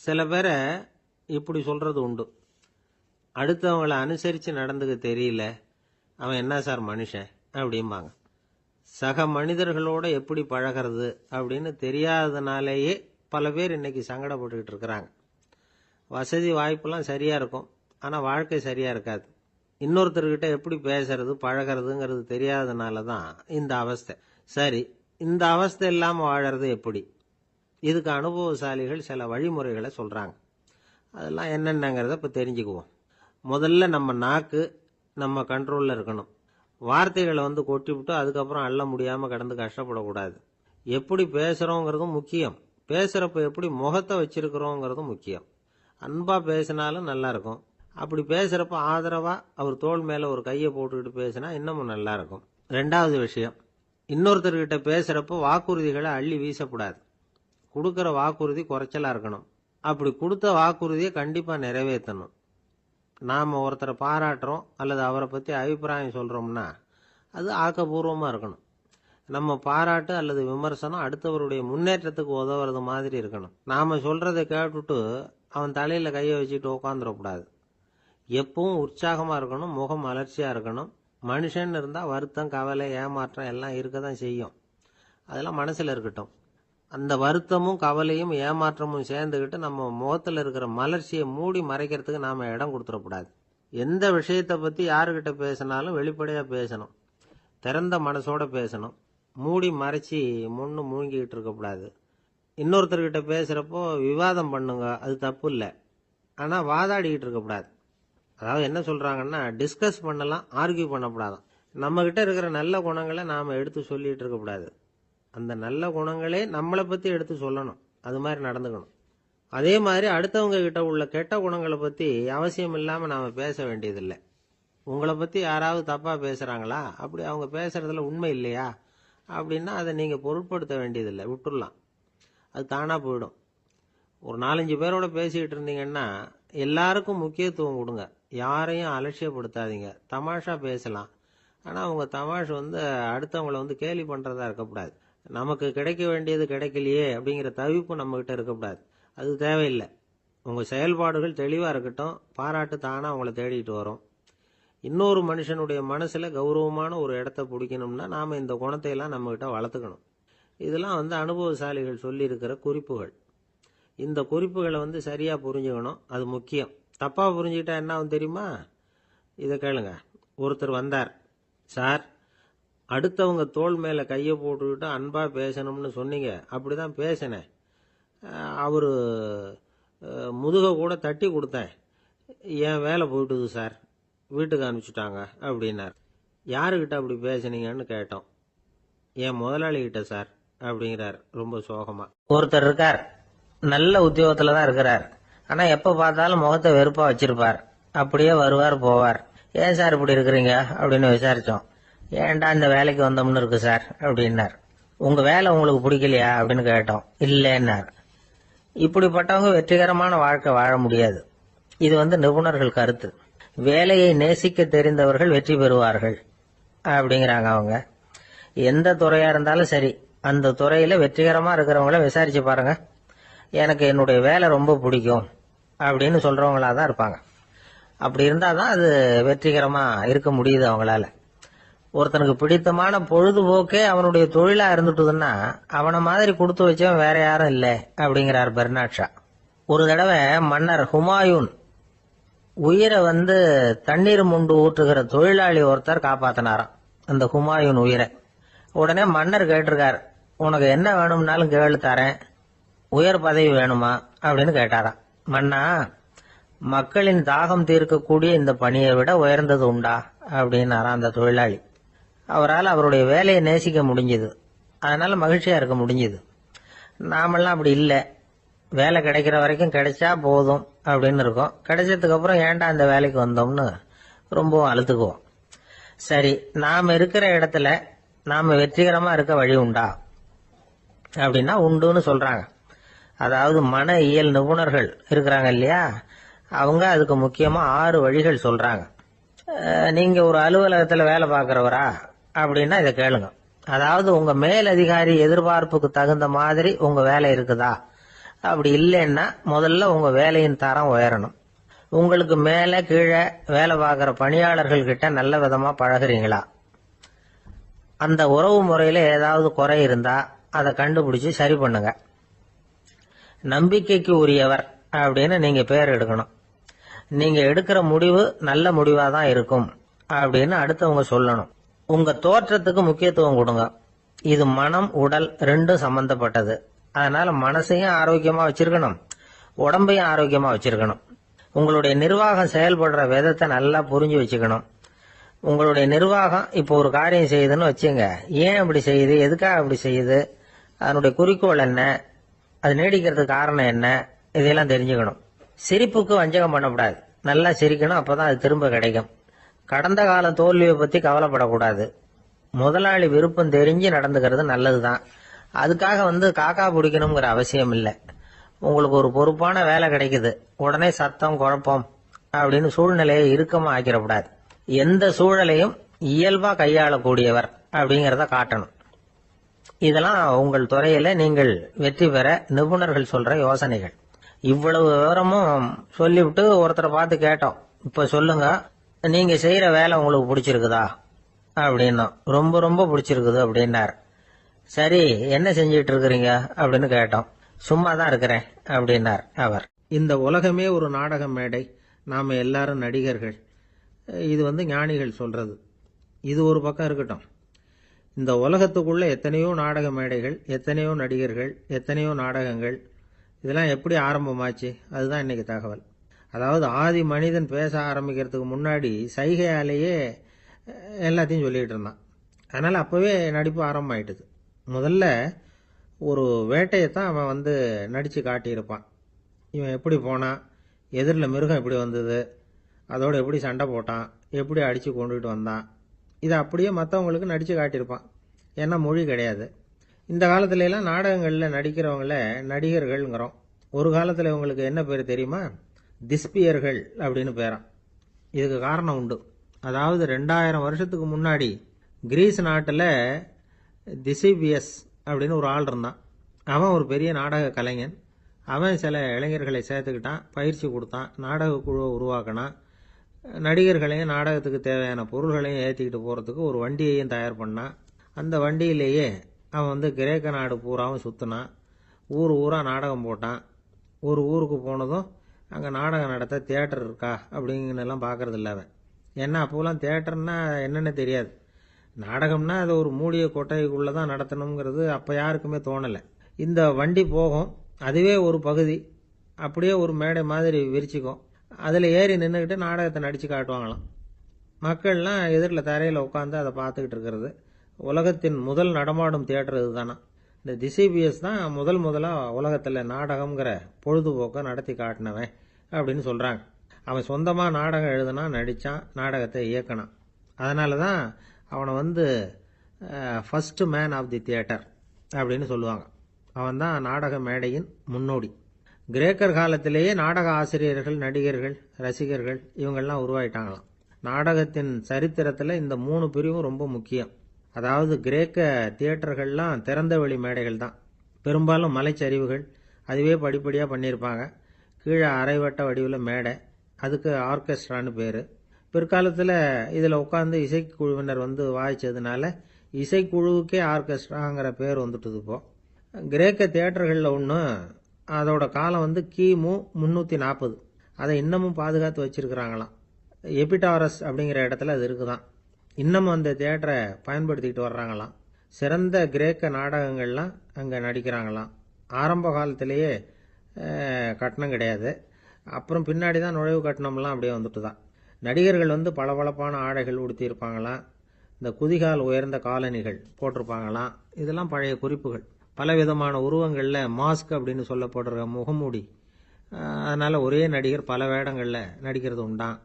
சில பேரை இப்படி சொல்றது உண்டு, அடுத்தவங்களை அனுசரித்து நடந்துக்க தெரியல, அவன் என்ன சார் மனுஷன் அப்படிம்பாங்க. சக மனிதர்களோட எப்படி பழகிறது அப்படின்னு தெரியாததுனாலேயே பல பேர் இன்னைக்கு சங்கடப்பட்டுக்கிட்டு இருக்கிறாங்க. வசதி வாய்ப்பெல்லாம் சரியா இருக்கும், ஆனால் வாழ்க்கை சரியா இருக்காது. இன்னொருத்தர்கிட்ட எப்படி பேசுறது பழகிறதுங்கிறது தெரியாததுனால தான் இந்த அவஸ்தை. சரி, இந்த அவஸ்தை இல்லாமல் வாழறது எப்படி? இதுக்கு அனுபவசாலிகள் சில வழிமுறைகளை சொல்றாங்க. அதெல்லாம் என்னென்னங்கிறத இப்போ தெரிஞ்சுக்குவோம். முதல்ல நம்ம நாக்கு நம்ம கண்ட்ரோலில் இருக்கணும். வார்த்தைகளை கொட்டிவிட்டு அதுக்கப்புறம் அள்ள முடியாமல் கடந்து கஷ்டப்படக்கூடாது. எப்படி பேசுகிறோங்கிறதும் முக்கியம், பேசுகிறப்ப எப்படி முகத்தை வச்சிருக்கிறோங்கிறதும் முக்கியம். அன்பாக பேசினாலும் நல்லா இருக்கும், அப்படி பேசுகிறப்ப ஆதரவாக அவர் தோள் மேலே ஒரு கையை போட்டுக்கிட்டு பேசினா இன்னமும் நல்லா இருக்கும். ரெண்டாவது விஷயம், இன்னொருத்தர்கிட்ட பேசுகிறப்ப வாக்குறுதிகளை அள்ளி வீசக்கூடாது. கொடுக்குற வாக்குறுதி குறைச்சலாக இருக்கணும். அப்படி கொடுத்த வாக்குறுதியை கண்டிப்பாக நிறைவேற்றணும். நாம் ஒருத்தரை பாராட்டுறோம் அல்லது அவரை பற்றி அபிப்பிராயம் சொல்கிறோம்னா அது ஆக்கப்பூர்வமாக இருக்கணும். நம்ம பாராட்டு அல்லது விமர்சனம் அடுத்தவருடைய முன்னேற்றத்துக்கு உதவுறது மாதிரி இருக்கணும். நாம் சொல்கிறத கேட்டுட்டு அவன் தலையில் கையை வச்சுட்டு உட்காந்துடக்கூடாது. எப்பவும் உற்சாகமாக இருக்கணும், முகம் மலர்ச்சியாக இருக்கணும். மனுஷன் இருந்தால் வருத்தம், கவலை, ஏமாற்றம் எல்லாம் இருக்க தான் செய்யும். அதெல்லாம் மனசில் இருக்கட்டும். அந்த வருத்தமும் கவலையும் ஏமாற்றமும் சேர்ந்துக்கிட்டு நம்ம முகத்தில் இருக்கிற மலர்ச்சியை மூடி மறைக்கிறதுக்கு நாம் இடம் கொடுத்துடக்கூடாது. எந்த விஷயத்தை பற்றி யாருக்கிட்ட பேசினாலும் வெளிப்படையாக பேசணும், திறந்த மனசோட பேசணும். மூடி மறைச்சி முன்னு மூழ்கிக்கிட்டு இருக்கக்கூடாது. இன்னொருத்தர்கிட்ட பேசுகிறப்போ விவாதம் பண்ணுங்க, அது தப்பு இல்லை, ஆனால் வாதாடிக்கிட்டு இருக்கக்கூடாது. அதாவது என்ன சொல்கிறாங்கன்னா, டிஸ்கஸ் பண்ணலாம், ஆர்கியூ பண்ணக்கூடாதான். நம்மக்கிட்ட இருக்கிற நல்ல குணங்களை நாம் எடுத்து சொல்லிகிட்டு இருக்கக்கூடாது. அந்த நல்ல குணங்களே நம்மளை பற்றி எடுத்து சொல்லணும், அது மாதிரி நடந்துக்கணும். அதே மாதிரி அடுத்தவங்க கிட்ட உள்ள கெட்ட குணங்களை பற்றி அவசியம் இல்லாமல் நாம் பேச வேண்டியதில்லை. உங்களை பற்றி யாராவது தப்பாக பேசுகிறாங்களா, அப்படி அவங்க பேசுகிறதுல உண்மை இல்லையா அப்படின்னா அதை நீங்கள் பொருட்படுத்த வேண்டியதில்லை, விட்டுடலாம். அது தானாக போயிடும். ஒரு 4-5 பேரோட பேசிக்கிட்டு இருந்தீங்கன்னா எல்லாருக்கும் முக்கியத்துவம் கொடுங்க, யாரையும் அலட்சியப்படுத்தாதீங்க. தமாஷா பேசலாம், ஆனால் அவங்க தமாஷ் அடுத்தவங்களை கேலி பண்ணுறதா இருக்கக்கூடாது. நமக்கு கிடைக்க வேண்டியது கிடைக்கலையே அப்படிங்கிற தவிப்பு நம்மகிட்ட இருக்கக்கூடாது, அது தேவையில்லை. உங்கள் செயல்பாடுகள் தெளிவாக இருக்கட்டும், பாராட்டு தானாக அவங்கள தேடிட்டு வரும். இன்னொரு மனுஷனுடைய மனசில் கௌரவமான ஒரு இடத்த பிடிக்கணும்னா நாம் இந்த குணத்தையெல்லாம் நம்மகிட்ட வளர்த்துக்கணும். இதெல்லாம் அனுபவசாலிகள் சொல்லியிருக்கிற குறிப்புகள். இந்த குறிப்புகளை சரியாக புரிஞ்சுக்கணும், அது முக்கியம். தப்பாக புரிஞ்சுக்கிட்டா என்ன ஆகும் தெரியுமா? இதை கேளுங்க. ஒருத்தர் வந்தார், சார் அடுத்தவங்க தோள் மேலே கையை போட்டுக்கிட்டு அன்பாக பேசணும்னு சொன்னீங்க, அப்படி தான் பேசினேன். அவர் முதுகை கூட தட்டி கொடுத்தேன், என் வேலை போயிட்டுது சார், வீட்டுக்கு அனுப்பிச்சுட்டாங்க அப்படின்னார். யாருக்கிட்ட அப்படி பேசுனீங்கன்னு கேட்டோம். என் முதலாளிகிட்ட சார் அப்படிங்கிறார் ரொம்ப சோகமா. ஒருத்தர் இருக்கார், நல்ல உத்தியோகத்தில் தான் இருக்கிறார், ஆனால் எப்போ பார்த்தாலும் முகத்தை வெறுப்பாக வச்சிருப்பார். அப்படியே வருவார் போவார். ஏன் சார் இப்படி இருக்கிறீங்க அப்படின்னு விசாரித்தோம். ஏன்டா இந்த வேலைக்கு வந்தோம்னு இருக்கு சார் அப்படின்னார். உங்கள் வேலை உங்களுக்கு பிடிக்கலையா அப்படின்னு கேட்டோம். இல்லைன்னார். இப்படிப்பட்டவங்க வெற்றிகரமான வாழ்க்கை வாழ முடியாது. இது நிபுணர்கள் கருத்து. வேலையை நேசிக்க தெரிந்தவர்கள் வெற்றி பெறுவார்கள் அப்படிங்கிறாங்க அவங்க. எந்த துறையா இருந்தாலும் சரி, அந்த துறையில வெற்றிகரமா இருக்கிறவங்கள விசாரிச்சு பாருங்க. எனக்கு என்னுடைய வேலை ரொம்ப பிடிக்கும் அப்படின்னு சொல்றவங்களா தான் இருப்பாங்க. அப்படி இருந்தாதான் அது வெற்றிகரமா இருக்க முடியுது அவங்களால. ஒருத்தனுக்கு பிடித்தமான பொழுதுபோக்கே அவனுடைய தொழிலா இருந்துட்டுதுன்னா அவனை மாதிரி கொடுத்து வச்சவன் வேற யாரும் இல்லை அப்படிங்கிறார் பெர்னாட் ஷா. ஒரு தடவை மன்னர் ஹுமாயூன் உயிரை தண்ணீர் முண்டு ஊற்றுகிற தொழிலாளி ஒருத்தர் காப்பாத்தினாராம் அந்த ஹுமாயூன் உயிரை. உடனே மன்னர் கேட்டிருக்கார், உனக்கு என்ன வேணும்னாலும் கேளு தரேன், உயர் பதவி வேணுமா அப்படின்னு கேட்டாராம். மன்னா, மக்களின் தாகம் தீர்க்கக்கூடிய இந்த பணியை விட உயர்ந்தது உண்டா அப்படின்னாராம் அந்த தொழிலாளி. அவரால் அவருடைய வேலையை நேசிக்க முடிஞ்சது, அதனால மகிழ்ச்சியா இருக்க முடிஞ்சது. நாமெல்லாம் அப்படி இல்லை, வேலை கிடைக்கிற வரைக்கும் கிடைச்சா போதும் அப்படின்னு இருக்கோம். கிடைச்சதுக்கு அப்புறம் ஏன்டா அந்த வேலைக்கு வந்தோம்னு ரொம்பவும் அழுத்துக்குவோம். சரி, நாம இருக்கிற இடத்துல நாம வெற்றிகரமா இருக்க வழி உண்டா அப்படின்னா உண்டுன்னு சொல்றாங்க. அதாவது மன இயல் நிபுணர்கள் இருக்கிறாங்க இல்லையா, அவங்க அதுக்கு முக்கியமா 6 வழிகள் சொல்றாங்க. நீங்க ஒரு அலுவலகத்துல வேலை பார்க்கிறவரா அப்படின்னா இதை கேளுங்க. அதாவது உங்க மேல் அதிகாரி எதிர்பார்ப்புக்கு தகுந்த மாதிரி உங்க வேலை இருக்குதா, அப்படி இல்லைன்னா முதல்ல உங்க வேலையின் தரம் உயரணும். உங்களுக்கு மேல கீழே வேலை பார்க்குற பணியாளர்கள் கிட்ட நல்ல விதமா பழகுறீங்களா? அந்த உறவு முறையில ஏதாவது குறை இருந்தா அதை கண்டுபிடிச்சு சரி பண்ணுங்க. நம்பிக்கைக்கு உரியவர் அப்படின்னு நீங்க பேர் எடுக்கணும். நீங்க எடுக்கிற முடிவு நல்ல முடிவா தான் இருக்கும் அப்படின்னு அடுத்தவங்க சொல்லணும். உங்க தோற்றத்துக்கு முக்கியத்துவம் கொடுங்க. இது மனம் உடல் ரெண்டும் சம்பந்தப்பட்டது. அதனால மனசையும் ஆரோக்கியமா வச்சிருக்கணும், உடம்பையும் ஆரோக்கியமா வச்சிருக்கணும். உங்களுடைய நிர்வாகம் செயல்படுற விதத்தை நல்லா புரிஞ்சு வச்சுக்கணும். உங்களுடைய நிர்வாகம் இப்போ ஒரு காரியம் செய்யுதுன்னு வச்சுங்க, ஏன் அப்படி செய்யுது, எதுக்காக அப்படி செய்யுது, அதனுடைய குறிக்கோள் என்ன, அது நீடிக்கிறதுக்கு காரணம் என்ன, இதெல்லாம் தெரிஞ்சுக்கணும். சிரிப்புக்கு வஞ்சகம் பண்ணக்கூடாது. நல்லா சிரிக்கணும், அப்பதான் அது திரும்ப கிடைக்கும். கடந்த கால தோல்வியை பத்தி கவலைப்படக்கூடாது. முதலாளி விருப்பம் தெரிஞ்சு நடந்துக்கிறது நல்லதுதான். அதுக்காக காக்கா பிடிக்கணுங்கிற அவசியம் இல்லை. உங்களுக்கு ஒரு பொறுப்பான வேலை கிடைக்குது, உடனே சத்தம் குழப்பம் அப்படின்னு சூழ்நிலையை இறுக்கமா ஆக்கிடக்கூடாது. எந்த சூழலையும் இயல்பா கையாளக்கூடியவர் அப்படிங்கறத காட்டணும். இதெல்லாம் உங்கள் துறையில நீங்கள் வெற்றி பெற நிபுணர்கள் சொல்ற யோசனைகள். இவ்வளவு விவரமும் சொல்லிவிட்டு ஒருத்தரை பார்த்து கேட்டோம், இப்ப சொல்லுங்க, நீங்க செய்யற வேலை உங்களுக்கு பிடிச்சிருக்குதா அப்படின்னா. ரொம்ப ரொம்ப பிடிச்சிருக்குது அப்படின்னார். சரி, என்ன செஞ்சிட்டு இருக்கிறீங்க அப்படின்னு கேட்டோம். சும்மா தான் இருக்கிறேன் அப்படின்னார் அவர். இந்த உலகமே ஒரு நாடக மேடை, நாம எல்லாரும் நடிகர்கள். இது ஞானிகள் சொல்றது. இது ஒரு பக்கம் இருக்கட்டும். இந்த உலகத்துக்குள்ள எத்தனையோ நாடக மேடைகள், எத்தனையோ நடிகர்கள், எத்தனையோ நாடகங்கள், இதெல்லாம் எப்படி ஆரம்பமாச்சு, அதுதான் இன்னைக்கு தகவல். அதாவது ஆதி மனிதன் பேச ஆரம்பிக்கிறதுக்கு முன்னாடி சைகையாலேயே எல்லாத்தையும் சொல்லிட்டு இருந்தான். அதனால அப்பவே நடிப்பு ஆரம்பமாயிட்டுது. முதல்ல ஒரு வேட்டையத்தான் அவன் நடிச்சு காட்டியிருப்பான். இவன் எப்படி போனான், எதிரில் மிருகம் எப்படி வந்தது, அதோட எப்படி சண்டை போட்டான், எப்படி அடிச்சு கொண்டுகிட்டு வந்தான், இதை அப்படியே மற்றவங்களுக்கு நடிச்சு காட்டியிருப்பான். ஏன்னா மொழி கிடையாது. இந்த காலத்துல எல்லாம் நாடகங்களில் நடிக்கிறவங்கள நடிகர்கள்ங்கிறோம். ஒரு காலத்தில் இவங்களுக்கு என்ன பேர் தெரியுமா? திஸ்பியர்கள் அப்படின்னு பேரான். இதுக்கு காரணம் உண்டு. அதாவது 2000 வருஷத்துக்கு முன்னாடி கிரீஸ் நாட்டில் திசிபியஸ் அப்படின்னு ஒரு ஆள் இருந்தான். அவன் ஒரு பெரிய நாடக கலைஞன். அவன் சில இளைஞர்களை சேர்த்துக்கிட்டான், பயிற்சி கொடுத்தான், நாடக குழுவை உருவாக்கினான். நடிகர்களையும் நாடகத்துக்கு தேவையான பொருள்களையும் ஏற்றிக்கிட்டு போகிறதுக்கு ஒரு வண்டியையும் தயார் பண்ணான். அந்த வண்டியிலேயே அவன் கிரேக்க நாடு பூராவும் சுற்றினான். ஊர் ஊராக நாடகம் போட்டான். ஒரு ஊருக்கு போனதும் அங்கே நாடகம் நடத்த தியேட்டர் இருக்கா அப்படிங்கலாம் பார்க்கறது இல்லை அவன். ஏன்னா அப்போலாம் தியேட்டர்னா என்னென்னு தெரியாது. நாடகம்னா அது ஒரு மூடிய கொட்டைக்குள்ளே தான் நடத்தணுங்கிறது அப்போ யாருக்குமே தோணலை. இந்த வண்டி போகும், அதுவே ஒரு பகுதி அப்படியே ஒரு மேடை மாதிரி விரிச்சிக்கும். அதில் ஏறி நின்றுக்கிட்டு நாடகத்தை நடித்து காட்டுவாங்களாம். மக்கள்லாம் எதிரில் தரையில் உட்காந்து அதை பார்த்துக்கிட்டு இருக்கிறது. உலகத்தின் முதல் நடமாடும் தியேட்டர் இதுதானா. இந்த திசிபியஸ் தான் முதலாக உலகத்தில் நாடகம்ங்கிற பொழுதுபோக்கை நடத்தி காட்டினவன் அப்படின்னு சொல்கிறாங்க. அவன் சொந்தமாக நாடகம் எழுதுனான், நடித்தான், நாடகத்தை இயக்கினான். அதனால தான் அவனை first man of the theatre அப்படின்னு சொல்லுவாங்க. அவன் தான் நாடக மேடையின் முன்னோடி. கிரேக்கர் காலத்திலேயே நாடக ஆசிரியர்கள், நடிகர்கள், ரசிகர்கள் இவங்கெல்லாம் உருவாயிட்டாங்களாம். நாடகத்தின் சரித்திரத்தில் இந்த 3 பிரிவும் ரொம்ப முக்கியம். அதாவது கிரேக்க தியேட்டர்கள்லாம் திறந்த வெளி மேடைகள் தான். பெரும்பாலும் மலைச்சரிவுகள், அதுவே படிப்படியாக பண்ணியிருப்பாங்க. கீழே அரைவட்ட வடிவில் மேடை, அதுக்கு ஆர்கெஸ்ட்ரான்னு பேர். பிற்காலத்தில் இதில் உட்காந்து இசைக்குழுவினர் வாய்ச்சதுனால இசைக்குழுவுக்கே ஆர்கெஸ்ட்ராங்கிற பேர் வந்துட்டுது. இப்போ கிரேக்க தியேட்டர்களில் ஒன்று, அதோட காலம் கிமு 340. அதை இன்னமும் பாதுகாத்து வச்சிருக்கிறாங்களாம். எபிடாரஸ் அப்படிங்கிற இடத்துல அது இருக்குதான். இன்னமும் அந்த தியேட்டரை பயன்படுத்திக்கிட்டு வர்றாங்களாம். சிறந்த கிரேக்க நாடகங்கள்லாம் அங்கே நடிக்கிறாங்களாம். ஆரம்ப காலத்திலேயே கட்டணம் கிடையாது. அப்புறம் பின்னாடி தான் நுழைவு கட்டணம்லாம் அப்படியே வந்துட்டு தான். நடிகர்கள் பளபளப்பான ஆடைகள் உடுத்தியிருப்பாங்களாம். இந்த குதிகால் உயர்ந்த காலணிகள் போட்டிருப்பாங்களாம். இதெல்லாம் பழைய குறிப்புகள். பலவிதமான உருவங்களில் மாஸ்க் அப்படின்னு சொல்லப்படுற முகமூடி. அதனால ஒரே நடிகர் பல வேடங்களில் நடிக்கிறது உண்டான்.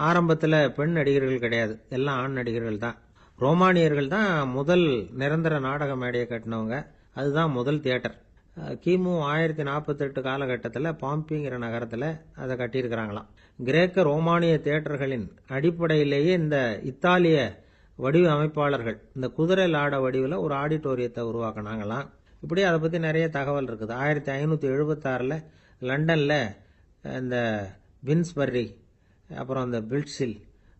ஆரம்பத்தில் பெண் நடிகர்கள் கிடையாது, எல்லாம் ஆண் நடிகர்கள் தான். ரோமானியர்கள் தான் முதல் நிரந்தர நாடக மேடையை கட்டினவங்க. அதுதான் முதல் தியேட்டர். கிமு 1048 காலகட்டத்தில் பாம்பிங்கிற நகரத்தில் அதை கட்டியிருக்கிறாங்களாம். கிரேக்க ரோமானிய தியேட்டர்களின் அடிப்படையிலேயே இந்த இத்தாலிய வடிவ அமைப்பாளர்கள் இந்த குதிரை லாட வடிவில் ஒரு ஆடிட்டோரியத்தை உருவாக்கினாங்களாம். இப்படி அதை பற்றி நிறைய தகவல் இருக்குது. 1576 லண்டனில் இந்த வின்ஸ்பர்ரி, அப்புறம் இந்த பில்ட்ஸில்,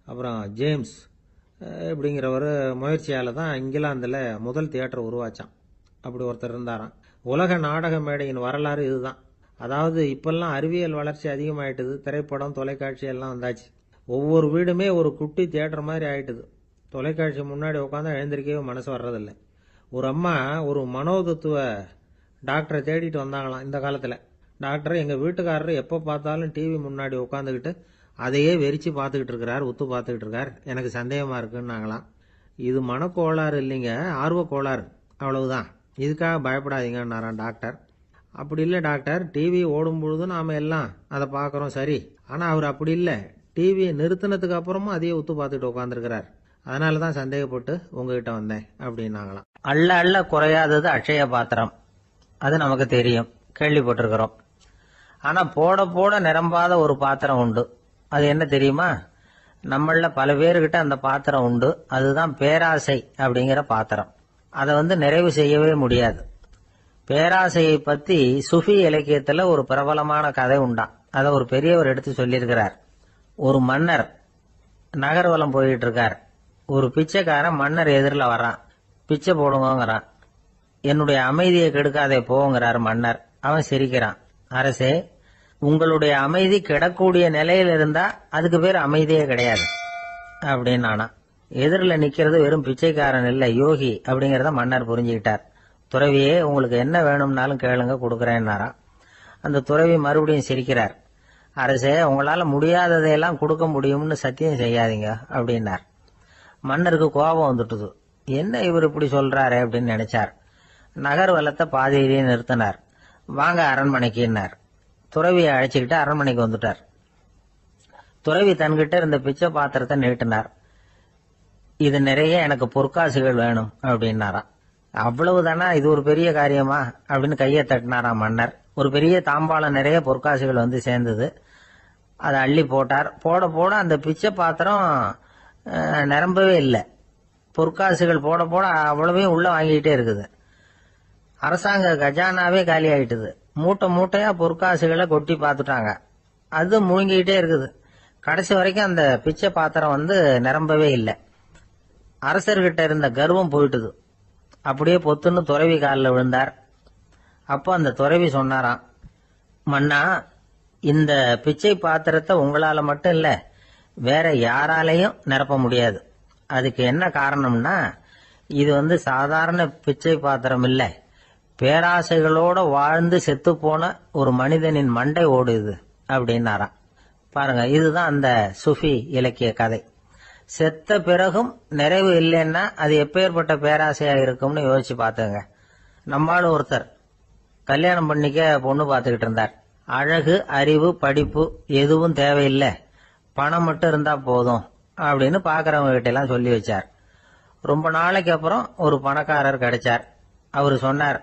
அப்புறம் ஜேம்ஸ் இப்படிங்கிற ஒரு முயற்சியால் தான் இங்கிலாந்தில் முதல் தியேட்டர் உருவாச்சான். அப்படி ஒருத்தர் இருந்தாராம். உலக நாடக மேடையின் வரலாறு இதுதான். அதாவது இப்பெல்லாம் அறிவியல் வளர்ச்சி அதிகமாயிட்டுது, திரைப்படம் தொலைக்காட்சி எல்லாம் வந்தாச்சு. ஒவ்வொரு வீடுமே ஒரு குட்டி தியேட்டர் மாதிரி ஆயிட்டுது. தொலைக்காட்சி முன்னாடி உட்காந்து எழுந்திருக்கவே மனசு வர்றதில்லை. ஒரு அம்மா ஒரு மனோதத்துவ டாக்டரை தேடிட்டு வந்தாங்களாம் இந்த காலத்தில். டாக்டர், எங்கள் வீட்டுக்காரர் எப்போ பார்த்தாலும் டிவி முன்னாடி உட்காந்துக்கிட்டு அதையே வெறிச்சு பார்த்துக்கிட்டு இருக்கிறார், உத்து பார்த்துக்கிட்டு இருக்கார், எனக்கு சந்தேகமாக இருக்குன்னாங்களாம். இது மனக்கோளாறு இல்லைங்க, ஆர்வ கோளாறு, அவ்வளவுதான், இதுக்காக பயப்படாதீங்கன்னாராம் டாக்டர். அப்படி இல்லை டாக்டர், டிவி ஓடும் பொழுது நாம் எல்லாம் அதை பார்க்குறோம் சரி, ஆனால் அவர் அப்படி இல்லை, டிவியை நிறுத்தினதுக்கு அப்புறமும் அதையே உத்து பார்த்துக்கிட்டு உட்காந்துருக்கிறார், அதனால தான் சந்தேகப்பட்டு உங்ககிட்ட வந்தேன் அப்படின்னாங்களாம். அள்ள அள்ள குறையாதது அட்சய பாத்திரம், அது நமக்கு தெரியும், கேள்விப்பட்டிருக்கிறோம். ஆனால் போட போட நிரம்பாத ஒரு பாத்திரம் உண்டு. அது என்ன தெரியுமா? நம்மள பல பேர்கிட்ட அந்த பாத்திரம் உண்டு. அதுதான் பேராசை அப்படிங்கிற பாத்திரம். அதை நிறைவு செய்யவே முடியாது. பேராசையை பற்றி சுஃபி இலக்கியத்தில் ஒரு பிரபலமான கதை உண்டாம். அதை ஒரு பெரியவர் எடுத்து சொல்லியிருக்கிறார். ஒரு மன்னர் நகர்வலம் போயிட்டு இருக்கார். ஒரு பிச்சைக்காரன் மன்னர் எதிரில் வர்றான். பிச்சை போடுங்கிறான். என்னுடைய அமைதியை கெடுக்காதே போங்கிறார் மன்னர். அவன் சிரிக்கிறான். அரசே, உங்களுடைய அமைதி கெடக்கூடிய நிலையில் இருந்தா அதுக்கு பேர் அமைதியே கிடையாது அப்படின்னு. ஆனா எதிரில் நிக்கிறது வெறும் பிச்சைக்காரன் இல்லை, யோகி அப்படிங்கறத மன்னர் புரிஞ்சுக்கிட்டார். துறவியே, உங்களுக்கு என்ன வேணும்னாலும் கேளுங்க, கொடுக்கறேன்னாராம். அந்த துறவி மறுபடியும் சிரிக்கிறார். அரசே, உங்களால முடியாததையெல்லாம் கொடுக்க முடியும்னு சத்தியம் செய்யாதீங்க அப்படின்னார். மன்னருக்கு கோபம் வந்துட்டுது. என்ன இவர் இப்படி சொல்றாரு அப்படின்னு நினைச்சார். நகர்வலத்தை பாதியிலேயே நிறுத்தினார். வாங்க அரண்மனைக்குன்னார். துறவியை அழைச்சிக்கிட்டு அரண்மனைக்கு வந்துட்டார். துறவி தன்கிட்ட இருந்த பிச்சை பாத்திரத்தை நீட்டினார். இது நிறைய எனக்கு பொற்காசுகள் வேணும் அப்படின்னாராம். அவ்வளவுதானா, இது ஒரு பெரிய காரியமா அப்படின்னு கையை தட்டினாராம் மன்னர். ஒரு பெரிய தாம்பாளம் நிறைய பொற்காசுகள் சேர்ந்தது. அதை அள்ளி போட்டார். போட போட அந்த பிச்சை பாத்திரம் நிரம்பவே இல்லை. பொற்காசுகள் போட போட அவ்வளவையும் உள்ள வாங்கிக்கிட்டே இருக்குது. அரசாங்க கஜானாவே காலி ஆயிட்டுது. மூட்டை மூட்டையா பொற்காசுகளை கொட்டி பார்த்துட்டாங்க. அது முழுங்கிக்கிட்டே இருக்குது. கடைசி வரைக்கும் அந்த பிச்சை பாத்திரம் நிரம்பவே இல்லை. அரசர்கிட்ட இருந்த கர்வம் போயிட்டுது. அப்படியே பொத்துன்னு துறவி காலில் விழுந்தார். அப்போ அந்த துறவி சொன்னாராம், மன்னா, இந்த பிச்சை பாத்திரத்தை உங்களால மட்டும் இல்ல, வேற யாராலையும் நிரப்ப முடியாது. அதுக்கு என்ன காரணம்னா, இது சாதாரண பிச்சை பாத்திரம் இல்ல, பேராசைகளோட வாழ்ந்து செத்து போன ஒரு மனிதனின் மண்டை ஓடுது அப்படின்னாராம். பாருங்க, இதுதான் அந்த சுஃபி இலக்கிய கதை. செத்த பிறகும் நிறைவு இல்லைன்னா அது எப்பேற்பட்ட பேராசையா இருக்கும்னு யோசிச்சு பார்த்துங்க. நம்மால ஒருத்தர் கல்யாணம் பண்ணிக்க பொண்ணு பார்த்துக்கிட்டு இருந்தார். அழகு, அறிவு, படிப்பு எதுவும் தேவையில்லை, பணம் மட்டும் இருந்தா போதும் அப்படின்னு பாக்குறவங்க கிட்ட எல்லாம் சொல்லி வச்சார். ரொம்ப நாளைக்கு அப்புறம் ஒரு பணக்காரர் கிடைச்சார். அவரு சொன்னார்,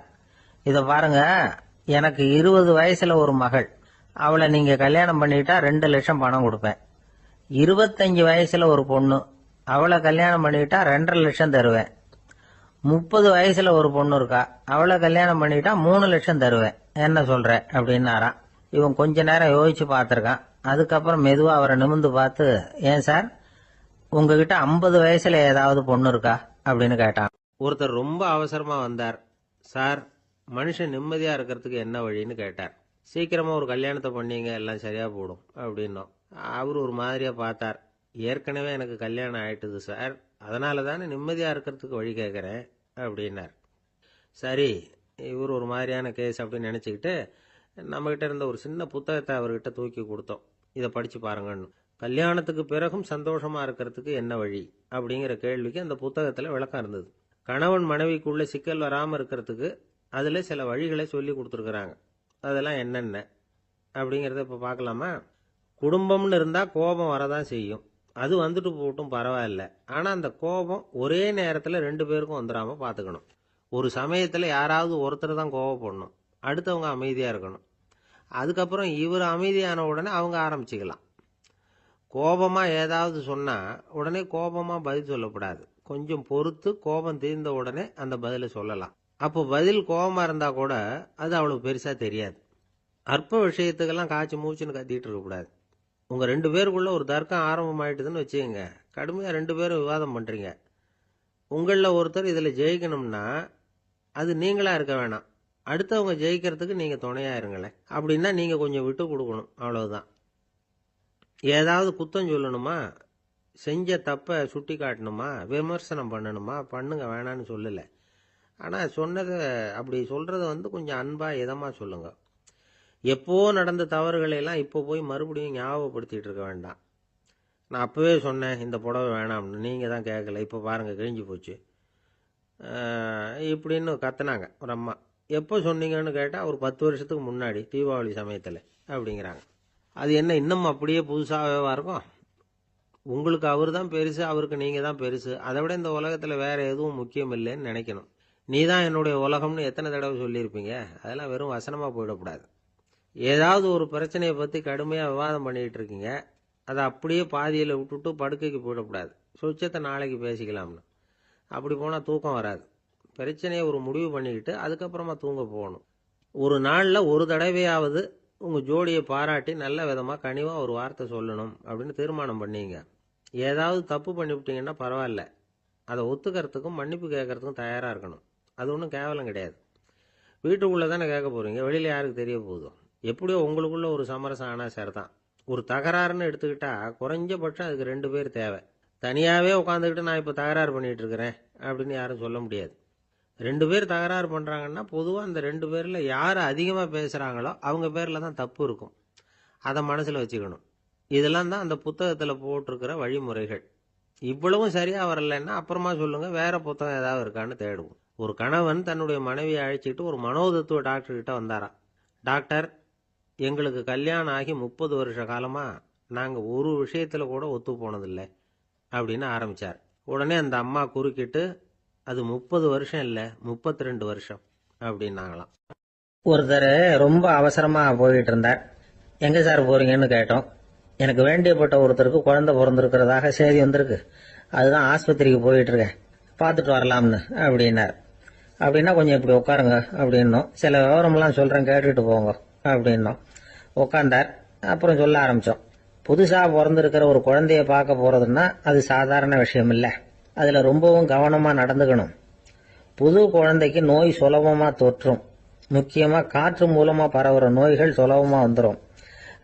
இத பாருங்க, எனக்கு 20 வயசுல ஒரு மகள், அவளை நீங்க கல்யாணம் பண்ணிட்டா 2 லட்சம் பணம் கொடுப்பேன். 25 வயசுல ஒரு பொண்ணு, அவளை கல்யாணம் பண்ணிட்டா 2.5 லட்சம் தருவேன். 30 வயசுல ஒரு பொண்ணு இருக்கா, அவளை கல்யாணம் பண்ணிட்டா 3 லட்சம் தருவேன். என்ன சொல்ற அப்படின்னாராம். இவன் கொஞ்ச நேரம் யோசிச்சு பார்த்திருக்கான். அதுக்கப்புறம் மெதுவா அவரை நிமிர்ந்து பார்த்து, ஏன் சார், உங்ககிட்ட 50 வயசுல ஏதாவது பொண்ணு இருக்கா அப்படின்னு கேட்டான். ஒருத்தர் ரொம்ப அவசரமா வந்தார். சார், மனுஷன் நிம்மதியா இருக்கிறதுக்கு என்ன வழின்னு கேட்டார். சீக்கிரமா ஒரு கல்யாணத்தை பண்ணீங்க, எல்லாம் சரியா போடும் அப்படின்னோம். அவர் ஒரு மாதிரியா பார்த்தார். ஏற்கனவே எனக்கு கல்யாணம் ஆயிட்டுது சார், அதனால தானே நிம்மதியா இருக்கிறதுக்கு வழி கேட்கறேன் அப்படின்னார். சரி, இவர் ஒரு மாதிரியான கேஸ் அப்படின்னு நினைச்சுக்கிட்டு நம்மகிட்ட இருந்த ஒரு சின்ன புத்தகத்தை அவர்கிட்ட தூக்கி கொடுத்தோம். இதை படிச்சு பாருங்கன்னு. கல்யாணத்துக்கு பிறகும் சந்தோஷமா இருக்கிறதுக்கு என்ன வழி அப்படிங்கிற கேள்விக்கு அந்த புத்தகத்துல விளக்கம் இருந்தது. கணவன் மனைவிக்குள்ள சிக்கல் வராம இருக்கிறதுக்கு அதுல சில வழிகளை சொல்லி கொடுத்துருக்குறாங்க. அதெல்லாம் என்னென்ன அப்படிங்கிறத இப்ப பார்க்கலாமா? குடும்பம்னு இருந்தா கோபம் வரதான் செய்யும். அது வந்துட்டு போட்டும் பரவாயில்ல. ஆனா அந்த கோபம் ஒரே நேரத்துல 2 பேருக்கும் வந்துடாம பாத்துக்கணும். ஒரு சமயத்துல யாராவது ஒருத்தர் தான் கோபப்படணும், அடுத்தவங்க அமைதியா இருக்கணும். அதுக்கப்புறம் இவர் அமைதியான உடனே அவங்க ஆரம்பிச்சுக்கலாம். கோபமா ஏதாவது சொன்னா உடனே கோபமா பதில் சொல்லக்கூடாது. கொஞ்சம் பொறுத்து கோபம் தீர்ந்த உடனே அந்த பதிலை சொல்லலாம். அப்போ பதில் கோபமா இருந்தா கூட அது அவ்வளவு பெருசா தெரியாது. அற்ப விஷயத்துக்கெல்லாம் காய்ச்சி மூச்சுன்னு கத்திட்டு இருக்கக்கூடாது. உங்க 2 பேருக்குள்ள ஒரு தர்க்கம் ஆரம்பமாயிட்டுதுன்னு வச்சுக்கோங்க, கடுமையா 2 பேரும் விவாதம் பண்றீங்க. உங்கள ஒருத்தர் இதுல ஜெயிக்கணும்னா அது நீங்களா இருக்க வேணாம், அடுத்தவங்க ஜெயிக்கிறதுக்கு நீங்க துணையா இருங்களேன். அப்படின்னா நீங்க கொஞ்சம் விட்டு கொடுக்கணும், அவ்வளவுதான். ஏதாவது குத்தம் சொல்லணுமா, செஞ்ச தப்ப சுட்டி காட்டணுமா, விமர்சனம் பண்ணணுமா, பண்ணுங்க, வேணான்னு சொல்லல. ஆனா சொன்னதை அப்படி சொல்றத கொஞ்சம் அன்பா இதமா சொல்லுங்க. எப்போ நடந்த தவறுகளை எல்லாம் இப்போ போய் மறுபடியும் ஞாபகப்படுத்திட்டு இருக்க வேண்டாம். நான் அப்பவே சொன்னேன் இந்த புடவை வேணாம்னு, நீங்க தான் கேட்கல, இப்போ பாருங்க கிழிஞ்சு போச்சு இப்படின்னு கத்துனாங்க ஒரு அம்மா. எப்போ சொன்னீங்கன்னு கேட்டால் ஒரு 10 வருஷத்துக்கு முன்னாடி தீபாவளி சமயத்தில் அப்படிங்கிறாங்க. அது என்ன இன்னும் அப்படியே புதுசாகவே இருக்கும்? உங்களுக்கு அவர் தான் பெருசு, அவருக்கு நீங்கள் தான் பெருசு. அதை விட இந்த உலகத்தில் வேற எதுவும் முக்கியம் இல்லைன்னு நினைக்கணும். நீ தான் என்னுடைய உலகம்னு எத்தனை தடவை சொல்லியிருப்பீங்க? அதெல்லாம் வெறும் வசனமாக போயிடக்கூடாது. ஏதாவது ஒரு பிரச்சனையை பற்றி கடுமையாக விவாதம் பண்ணிகிட்டு இருக்கீங்க, அதை அப்படியே பாதியில் விட்டுட்டு படுக்கைக்கு போயிடக்கூடாது. சொச்சத்தை நாளைக்கு பேசிக்கலாம்னு. அப்படி போனால் தூக்கம் வராது. பிரச்சனையை ஒரு முடிவு பண்ணிக்கிட்டு அதுக்கப்புறமா தூங்க போகணும். ஒரு நாளில் ஒரு தடவையாவது உங்கள் ஜோடியை பாராட்டி நல்ல விதமாக கனிவாக ஒரு வார்த்தை சொல்லணும் அப்படின்னு தீர்மானம் பண்ணீங்க. ஏதாவது தப்பு பண்ணிவிட்டீங்கன்னா பரவாயில்ல, அதை ஒத்துக்கிறதுக்கும் மன்னிப்பு கேட்கறதுக்கும் தயாராக இருக்கணும். அது ஒன்றும் கேவலம் கிடையாது. வீட்டுக்குள்ளே தானே கேட்க போகிறீங்க, வெளியில் யாருக்கு தெரிய போகுதோ? எப்படியோ உங்களுக்குள்ள ஒரு சமரசம் ஆனால் சரிதான். ஒரு தகராறுன்னு எடுத்துக்கிட்டா குறைஞ்சபட்சம் அதுக்கு 2 பேர் தேவை. தனியாகவே உட்காந்துக்கிட்டு நான் இப்போ தகராறு பண்ணிகிட்டு இருக்கிறேன் அப்படின்னு யாரும் சொல்ல முடியாது. 2 பேர் தகராறு பண்ணுறாங்கன்னா பொதுவாக அந்த 2 பேரில் யார் அதிகமாக பேசுகிறாங்களோ அவங்க பேரில் தான் தப்பு இருக்கும். அதை மனசில் வச்சுக்கணும். இதெல்லாம் தான் அந்த புத்தகத்தில் போட்டிருக்கிற வழிமுறைகள். இவ்வளவும் சரியாக வரலைன்னா அப்புறமா சொல்லுங்கள், வேற புத்தகம் ஏதாவது இருக்கான்னு தேடுவோம். ஒரு கணவன் தன்னுடைய மனைவியை அழைச்சிட்டு ஒரு மனோதத்துவ டாக்டர்கிட்ட வந்தாராம். டாக்டர், எங்களுக்கு கல்யாணம் ஆகி 30 வருஷ காலமாக நாங்கள் ஒரு விஷயத்தில் கூட ஒத்து போனதில்லை அப்படின்னு ஆரம்பித்தார். உடனே அந்த அம்மா குறுக்கிட்டு, அது 30 வருஷம் இல்லை 32 வருஷம் அப்படின்னாங்களாம். ஒருத்தர் ரொம்ப அவசரமாக போயிட்டு இருந்தார். எங்கே சார் போகிறீங்கன்னு கேட்டோம். எனக்கு வேண்டியப்பட்ட ஒருத்தருக்கு குழந்தை பிறந்திருக்கிறதாக செய்தி வந்திருக்கு, அதுதான் ஆஸ்பத்திரிக்கு போயிட்டு இருக்கேன், பார்த்துட்டு வரலாம்னு அப்படின்னார். அப்படின்னா கொஞ்சம் இப்படி உட்காருங்க அப்படின்னோம். சில விவரம்லாம் சொல்கிறேன் கேட்டுட்டு போங்க அப்படின்னோம். உட்காந்தார். அப்புறம் சொல்ல ஆரம்பித்தோம். புதுசாக பிறந்திருக்கிற ஒரு குழந்தைய பார்க்க போகிறதுன்னா அது சாதாரண விஷயம் இல்லை, அதில் ரொம்பவும் கவனமாக நடந்துக்கணும். புது குழந்தைக்கு நோய் சுலபமாக தொற்றும். முக்கியமாக காற்று மூலமாக பரவுற நோய்கள் சுலபமாக வந்துடும்.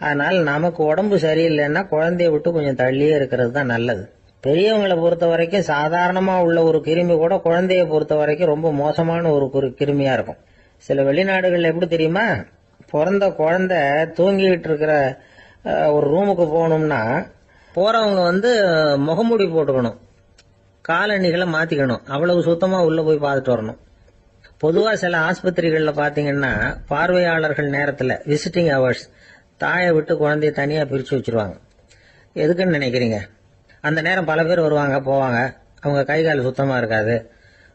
அதனால் நமக்கு உடம்பு சரியில்லைன்னா குழந்தைய விட்டு கொஞ்சம் தள்ளியே இருக்கிறது தான் நல்லது. பெரியவங்களை பொறுத்த வரைக்கும் சாதாரணமாக உள்ள ஒரு கிருமி கூட குழந்தைய பொறுத்த வரைக்கும் ரொம்ப மோசமான ஒரு கிருமியாக இருக்கும். சில வெளிநாடுகளில் எப்படி தெரியுமா, பிறந்த குழந்தை தூங்கிட்டு இருக்கிற ஒரு ரூமுக்கு போகணும்னா போகிறவங்க முகமூடி போட்டுக்கணும், காலணிகளை மாற்றிக்கணும், அவ்வளவு சுத்தமாக உள்ளே போய் பார்த்துட்டு வரணும். பொதுவாக சில ஆஸ்பத்திரிகளில் பார்த்தீங்கன்னா பார்வையாளர்கள் நேரத்தில் விசிட்டிங் ஹவர்ஸ் தாயை விட்டு குழந்தைய தனியாக பிரித்து வச்சுருவாங்க. எதுக்குன்னு நினைக்கிறீங்க? அந்த நேரம் பல பேர் வருவாங்க போவாங்க, அவங்க கை கால் சுத்தமாக இருக்காது.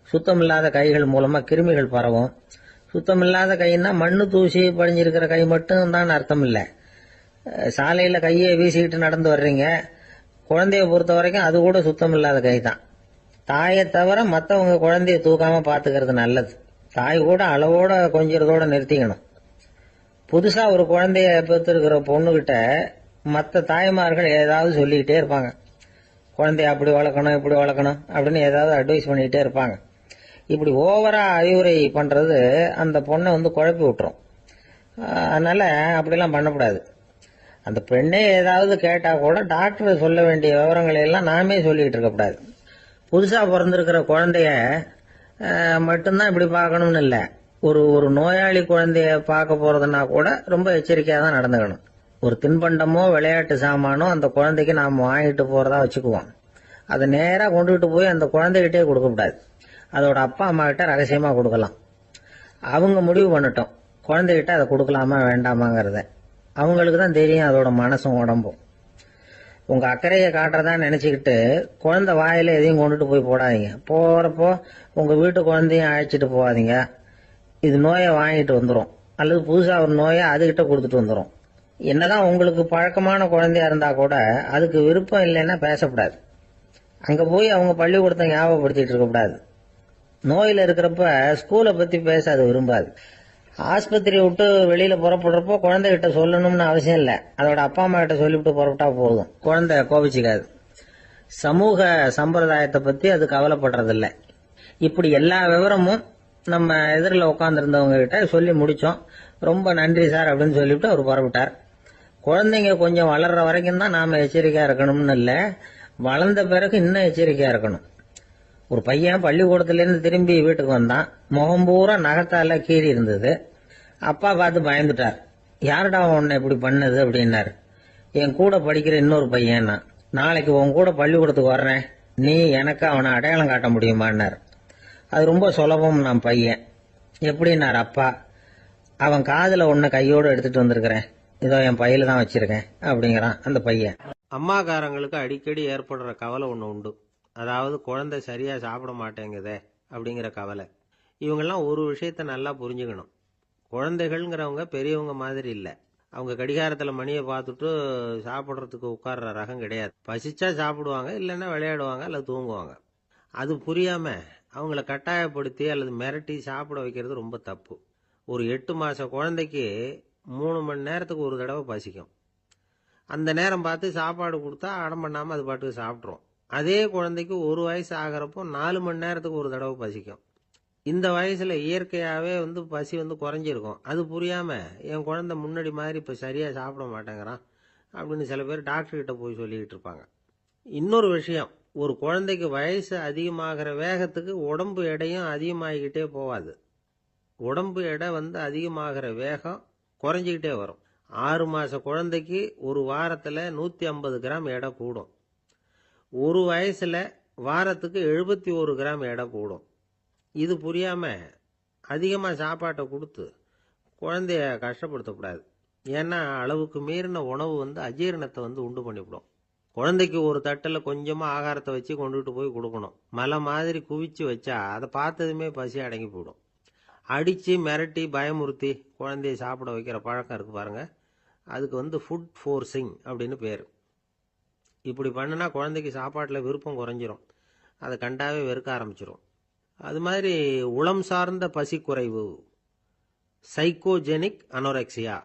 சுத்தமில்லாத கைகள் மூலமாக கிருமிகள் பரவும். சுத்தமில்லாத கைன்னா மண்ணு தூசி படிஞ்சிருக்கிற கை மட்டும் தான் அர்த்தம் இல்லை. சாலையில் கையை வீசிக்கிட்டு நடந்து வர்றீங்க, குழந்தைய பொறுத்த வரைக்கும் அது கூட சுத்தமில்லாத கை தான். தாயை தவிர மற்றவங்க குழந்தைய தூக்காமல் பார்த்துக்கிறது நல்லது. தாய் கூட அளவோட கொஞ்சிறதோட நிறுத்திக்கணும். புதுசாக ஒரு குழந்தைய பெற்றிருக்கிற பொண்ணுகிட்ட மற்ற தாய்மார்கள் ஏதாவது சொல்லிக்கிட்டே இருப்பாங்க. குழந்தைய அப்படி வளர்க்கணும் இப்படி வளர்க்கணும் அப்படின்னு ஏதாவது அட்வைஸ் பண்ணிக்கிட்டே இருப்பாங்க. இப்படி ஓவரா அறிவுரை பண்ணுறது அந்த பொண்ணை குழப்பி விட்டுரும். அதனால் அப்படிலாம் பண்ணக்கூடாது. அந்த பெண்ணே ஏதாவது கேட்டால் கூட டாக்டர் சொல்ல வேண்டிய விவரங்களை எல்லாம் நாமே சொல்லிக்கிட்டு இருக்கக்கூடாது. புதுசாக பிறந்திருக்கிற குழந்தைய மட்டும்தான் இப்படி பார்க்கணும்னு இல்லை. ஒரு நோயாளி குழந்தைய பார்க்க போகிறதுனா கூட ரொம்ப எச்சரிக்கையாக தான் நடந்துக்கணும். ஒரு தின்பண்டமோ விளையாட்டு சாமானோ அந்த குழந்தைக்கு நாம் வாங்கிட்டு போகிறதா வச்சுக்குவோம். அதை நேராக கொண்டுகிட்டு போய் அந்த குழந்தைகிட்டே கொடுக்கக்கூடாது. அதோட அப்பா அம்மா கிட்ட ரகசியமாக கொடுக்கலாம். அவங்க முடிவு பண்ணட்டும் குழந்தைகிட்ட அதை கொடுக்கலாமா வேண்டாமாங்கிறத. அவங்களுக்கு தான் தெரியும் அதோட மனசும் உடம்பும். உங்கள் அக்கறையை காட்டுறதா நினச்சிக்கிட்டு குழந்தை வாயில் எதையும் கொண்டுட்டு போய் போடாதீங்க. போகிறப்போ உங்கள் வீட்டு குழந்தையும் அழைச்சிட்டு போகாதீங்க. இது நோயை வாங்கிட்டு வந்துடும், அல்லது புதுசாக ஒரு நோயை அதுகிட்ட கொடுத்துட்டு வந்துடும். என்னதான் உங்களுக்கு பழக்கமான குழந்தையா இருந்தால் கூட அதுக்கு விருப்பம் இல்லைன்னா பேசக்கூடாது. அங்கே போய் அவங்க பள்ளிக்கூடத்தை ஞாபகப்படுத்திட்டு இருக்கக்கூடாது. நோயில இருக்கிறப்ப ஸ்கூலை பத்தி பேச அது விரும்பாது. ஆஸ்பத்திரியை விட்டு வெளியில புறப்படுறப்போ குழந்தைகிட்ட சொல்லணும்னு அவசியம் இல்லை. அதோட அப்பா அம்மா கிட்ட சொல்லிவிட்டு புறப்பட்டா போதும், குழந்தை கோபிச்சுக்காது. சமூக சம்பிரதாயத்தை பத்தி அது கவலைப்படுறதில்லை. இப்படி எல்லா விவரமும் நம்ம எதிரில் உட்காந்துருந்தவங்க கிட்ட சொல்லி முடிச்சோம். ரொம்ப நன்றி சார் அப்படின்னு சொல்லிவிட்டு அவர் புறப்பட்டார். குழந்தைங்க கொஞ்சம் வளர்ற வரைக்கும் தான் நாம எச்சரிக்கையா இருக்கணும்னு இல்லை, வளர்ந்த பிறகு இன்னும் எச்சரிக்கையா இருக்கணும். ஒரு பையன் பள்ளிக்கூடத்திலேருந்து திரும்பி வீட்டுக்கு வந்தான். முகம் பூரா நகத்தால கீறி இருந்தது. அப்பா பார்த்து பயந்துட்டார். யாருடா உன்னை இப்படி பண்ணது அப்படின்னாரு. என் கூட படிக்கிற இன்னொரு பையன். நாளைக்கு உன் கூட பள்ளிக்கூடத்துக்கு வர்றேன், நீ எனக்கு அவனை அடையாளம் காட்ட முடியுமான்னார். அது ரொம்ப சுலபம். நான் பையன் எப்படின்னார் அப்பா. அவன் காதுல ஒன்ன கையோடு எடுத்துட்டு வந்திருக்கிறேன், இதோ என் பையில தான் வச்சிருக்கேன் அப்படிங்கிறான் அந்த பையன். அம்மாக்காரங்களுக்கு அடிக்கடி ஏற்படுற கவலை ஒன்று உண்டு. அதாவது குழந்தை சரியா சாப்பிட மாட்டேங்குதே அப்படிங்கிற கவலை. இவங்கெல்லாம் ஒரு விஷயத்த நல்லா புரிஞ்சுக்கணும். குழந்தைகள்ங்கிறவங்க பெரியவங்க மாதிரி இல்லை. அவங்க கடிகாரத்துல மணியை பார்த்துட்டு சாப்பிட்றதுக்கு உட்கார்ற ரகம் கிடையாது. பசிச்சா சாப்பிடுவாங்க, இல்லைன்னா விளையாடுவாங்க அல்லது தூங்குவாங்க. அது புரியாம அவங்கள கட்டாயப்படுத்தி அல்லது மிரட்டி சாப்பிட வைக்கிறது ரொம்ப தப்பு. ஒரு 8 மாச குழந்தைக்கு 3 மணி நேரத்துக்கு ஒரு தடவை பசிக்கும். அந்த நேரம் பார்த்து சாப்பாடு கொடுத்தா அடம் பண்ணாம அது பாட்டுக்கு சாப்பிட்றோம். அதே குழந்தைக்கு 1 வயசு ஆகிறப்போ 4 மணி நேரத்துக்கு ஒரு தடவை பசிக்கும். இந்த வயசுல இயற்கையாவே பசி குறைஞ்சிருக்கும். அது புரியாம என் குழந்தை முன்னாடி மாதிரி இப்ப சரியா சாப்பிட மாட்டேங்கிறான் அப்படின்னு சில பேர் டாக்டர் கிட்ட போய் சொல்லிக்கிட்டு இருப்பாங்க. இன்னொரு விஷயம், ஒரு குழந்தைக்கு வயசு அதிகமாகிற வேகத்துக்கு உடம்பு எடையும் அதிகமாகிக்கிட்டே போவாது. உடம்பு எடை அதிகமாகிற வேகம் குறைஞ்சிக்கிட்டே வரும். 6 மாச குழந்தைக்கு ஒரு வாரத்துல 150 கிராம் எடை கூடும். ஒரு வயசுல வாரத்துக்கு 71 கிராம் எடை கூடும். இது புரியாம அதிகமா சாப்பாட்டை கொடுத்து குழந்தைய கஷ்டப்படுத்தக்கூடாது. ஏன்னா அளவுக்கு மீறின உணவு அஜீரணத்தை உண்டு பண்ணிவிடும். குழந்தைக்கு ஒரு தட்டில் கொஞ்சமா ஆகாரத்தை வச்சு கொண்டுகிட்டு போய் கொடுக்கணும். மலை மாதிரி குவிச்சு வச்சா அதை பார்த்ததுமே பசி அடங்கி போயிடும். அடிச்சு மிரட்டி பயமுறுத்தி குழந்தைய சாப்பிட வைக்கிற பழக்கம் இருக்கு பாருங்க, அதுக்கு ஃபுட் ஃபோர்சிங் அப்படின்னு பேர். இப்படி பண்ணுனா குழந்தைக்கு சாப்பாட்டில் விருப்பம் குறைஞ்சிரும், அதை கண்டாவே வெறுக்க ஆரம்பிச்சிடும். அது மாதிரி உளம் சார்ந்த பசி குறைவு, சைக்கோஜெனிக் அனோரெக்சியா,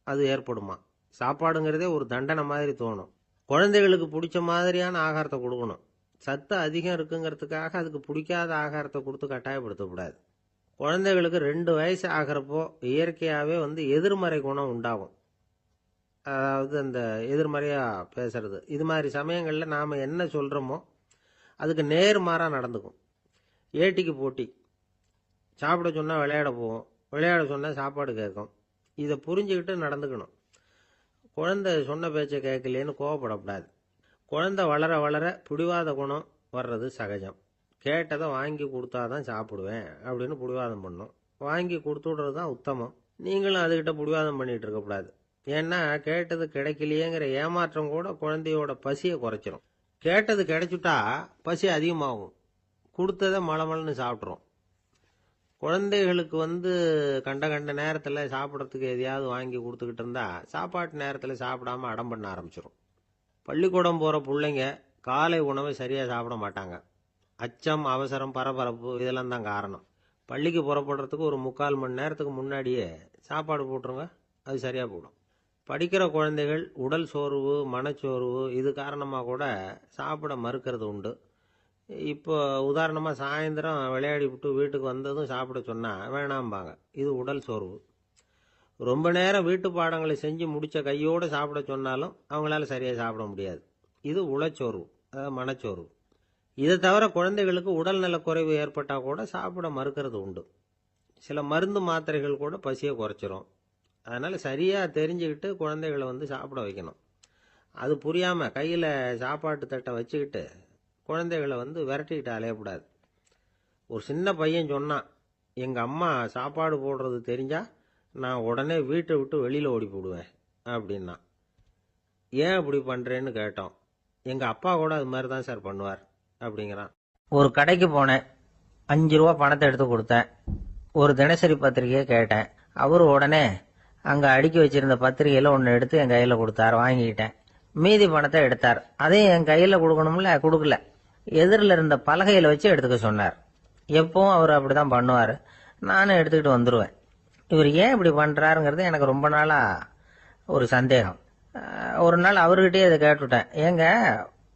அது ஏற்படுமா. சாப்பாடுங்கிறதே ஒரு தண்டனை மாதிரி தோணும். குழந்தைகளுக்கு பிடிச்ச மாதிரியான ஆகாரத்தை கொடுக்கணும். சத்து அதிகம் இருக்குங்கிறதுக்காக அதுக்கு பிடிக்காத ஆகாரத்தை கொடுத்து கட்டாயப்படுத்தக்கூடாது. குழந்தைகளுக்கு 2 வயசு ஆகிறப்போ இயற்கையாகவே எதிர்மறை குணம் உண்டாகும். அதாவது அந்த எதிர்மறையா பேசுறது. இது மாதிரி சமயங்களில் நாம் என்ன சொல்கிறோமோ அதுக்கு நேர்மாறாக நடந்துக்கும். ஏட்டிக்கு போட்டி. சாப்பிட சொன்னால் விளையாட போவோம், விளையாட சொன்னால் சாப்பாடு கேட்கும். இதை புரிஞ்சுக்கிட்டு நடந்துக்கணும். குழந்தை சொன்ன பேச்சை கேட்கலேன்னு கோவப்படக்கூடாது. குழந்தை வளர வளர பிடிவாத குணம் வர்றது சகஜம். கேட்டதை வாங்கி கொடுத்தாதான் சாப்பிடுவேன் அப்படின்னு பிடிவாதம் பண்ணும். வாங்கி கொடுத்துடுறது தான் உத்தமம். நீங்களும் அதுகிட்ட பிடிவாதம் பண்ணிட்டு இருக்கக்கூடாது. ஏன்னா கேட்டது கிடைக்கலையேங்கிற ஏமாற்றம் கூட குழந்தையோட பசியை குறைச்சிரும். கேட்டது கிடைச்சுட்டா பசி அதிகமாகும். கொடுத்ததை மலமலன்னு சாப்பிட்றோம். குழந்தைகளுக்கு கண்ட கண்ட நேரத்தில் சாப்பிட்றதுக்கு எதையாவது வாங்கி கொடுத்துக்கிட்டு இருந்தா சாப்பாட்டு நேரத்தில் சாப்பிடாம அடம் பண்ண ஆரம்பிச்சிடும். பள்ளிக்கூடம் போகிற பிள்ளைங்க காலை உணவை சரியாக சாப்பிட மாட்டாங்க. அச்சம், அவசரம், பரபரப்பு இதெல்லாம் தான் காரணம். பள்ளிக்கு புறப்படுறதுக்கு ஒரு 3/4 மணி நேரத்துக்கு முன்னாடியே சாப்பாடு போட்டுருங்க, அது சரியாக போடும். படிக்கிற குழந்தைகள் உடல் சோர்வு, மனச்சோர்வு இது காரணமாக கூட சாப்பிட மறுக்கிறது உண்டு. இப்போ உதாரணமாக சாயந்தரம் விளையாடி விட்டு வீட்டுக்கு வந்ததும் சாப்பிட சொன்னால் வேணாம்பாங்க. இது உடல் சோர்வு. ரொம்ப நேரம் வீட்டு பாடங்களை செஞ்சு முடித்த கையோடு சாப்பிட சொன்னாலும் அவங்களால சரியாக சாப்பிட முடியாது. இது உளச்சோர்வு, அதாவது மனச்சோர்வு. இதை தவிர குழந்தைகளுக்கு உடல்நல குறைவு ஏற்பட்டால் கூட சாப்பிட மறுக்கிறது உண்டு. சில மருந்து மாத்திரைகள் கூட பசியை குறைச்சிரும். அதனால் சரியாக தெரிஞ்சுக்கிட்டு குழந்தைகளை சாப்பிட வைக்கணும். அது புரியாமல் கையில் சாப்பாட்டு தட்டை வச்சுக்கிட்டு குழந்தைகளை விரட்டிக்கிட்டு அலையக்கூடாது. ஒரு சின்ன பையன் சொன்னான், எங்கள் அம்மா சாப்பாடு போடுறது தெரிஞ்சா நான் உடனே வீட்டை விட்டு வெளியில் ஓடி போடுவேன் அப்படின்னா. ஏன் அப்படி பண்ணுறேன்னு கேட்டோம். எங்கள் அப்பா கூட அது மாதிரி தான் சார் பண்ணுவார் அப்படிங்கிறான். ஒரு கடைக்கு போனேன், 5 ரூபா பணத்தை எடுத்து கொடுத்தேன். ஒரு தினசரி பத்திரிகையை கேட்டேன். அவரு உடனே அங்கே அடுக்கி வச்சிருந்த பத்திரிகையில் ஒன்று எடுத்து என் கையில் கொடுத்தார், வாங்கிக்கிட்டேன். மீதி பணத்தை எடுத்தார், அதையும் என் கையில் கொடுக்கணும்ல, கொடுக்கல. எதிரில் இருந்த பலகையில் வச்சு எடுத்துக்க சொன்னார். எப்பவும் அவர் அப்படிதான் பண்ணுவார். நானும் எடுத்துக்கிட்டு வந்துடுவேன். இவர் ஏன் இப்படி பண்ணுறாருங்கிறது எனக்கு ரொம்ப நாளாக ஒரு சந்தேகம். ஒரு நாள் அவர்கிட்டயே இதை கேட்டுவிட்டேன். ஏங்க,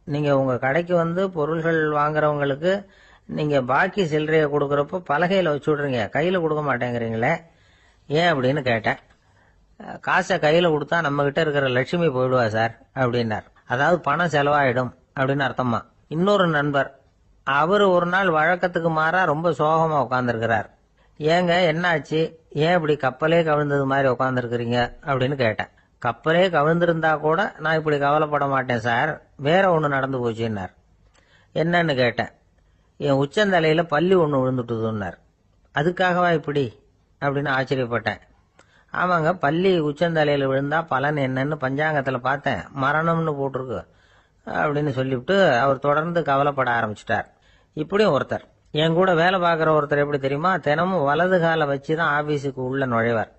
நீங்கள் உங்கள் கடைக்கு வந்து பொருள்கள் வாங்குறவங்களுக்கு நீங்கள் பாக்கி சில்லறையை கொடுக்குறப்போ பலகையில் வச்சு விட்றீங்க, கையில் கொடுக்க மாட்டேங்கிறீங்களே, ஏன் அப்படின்னு கேட்டேன். காசை கையில் கொடுத்தா நம்மகிட்ட இருக்கிற லட்சுமி போயிடுவா சார் அப்படின்னார். அதாவது பணம் செலவாயிடும் அப்படின்னு அர்த்தமா. இன்னொரு நண்பர், அவர் ஒரு நாள் வழக்கத்துக்கு மாறா ரொம்ப சோகமா உட்காந்துருக்கிறார். ஏங்க என்னாச்சு, ஏன் இப்படி கப்பலே கவிழ்ந்தது மாதிரி உட்காந்துருக்கிறீங்க அப்படின்னு கேட்டேன். கப்பலே கவிழ்ந்திருந்தா கூட நான் இப்படி கவலைப்பட மாட்டேன் சார், வேற ஒன்று நடந்து போச்சுன்னார். என்னன்னு கேட்டேன். என் உச்சந்தலையில பல்லி ஒன்று விழுந்துட்டுதுன்னார். அதுக்காகவா இப்படி அப்படின்னு ஆச்சரியப்பட்டேன். ஆமாங்க, பல்லி உச்சந்தலையில் விழுந்தா பலன் என்னன்னு பஞ்சாங்கத்தில் பார்த்தேன், மரணம்னு போட்டிருக்கு அப்படின்னு சொல்லிவிட்டு அவர் தொடர்ந்து கவலைப்பட ஆரம்பிச்சிட்டார். இப்படியும் ஒருத்தர், என் கூட வேலை பார்க்குற ஒருத்தர் எப்படி தெரியுமா, தினமும் வலது காலை வச்சு தான் ஆபீஸுக்கு உள்ள நுழைவார்.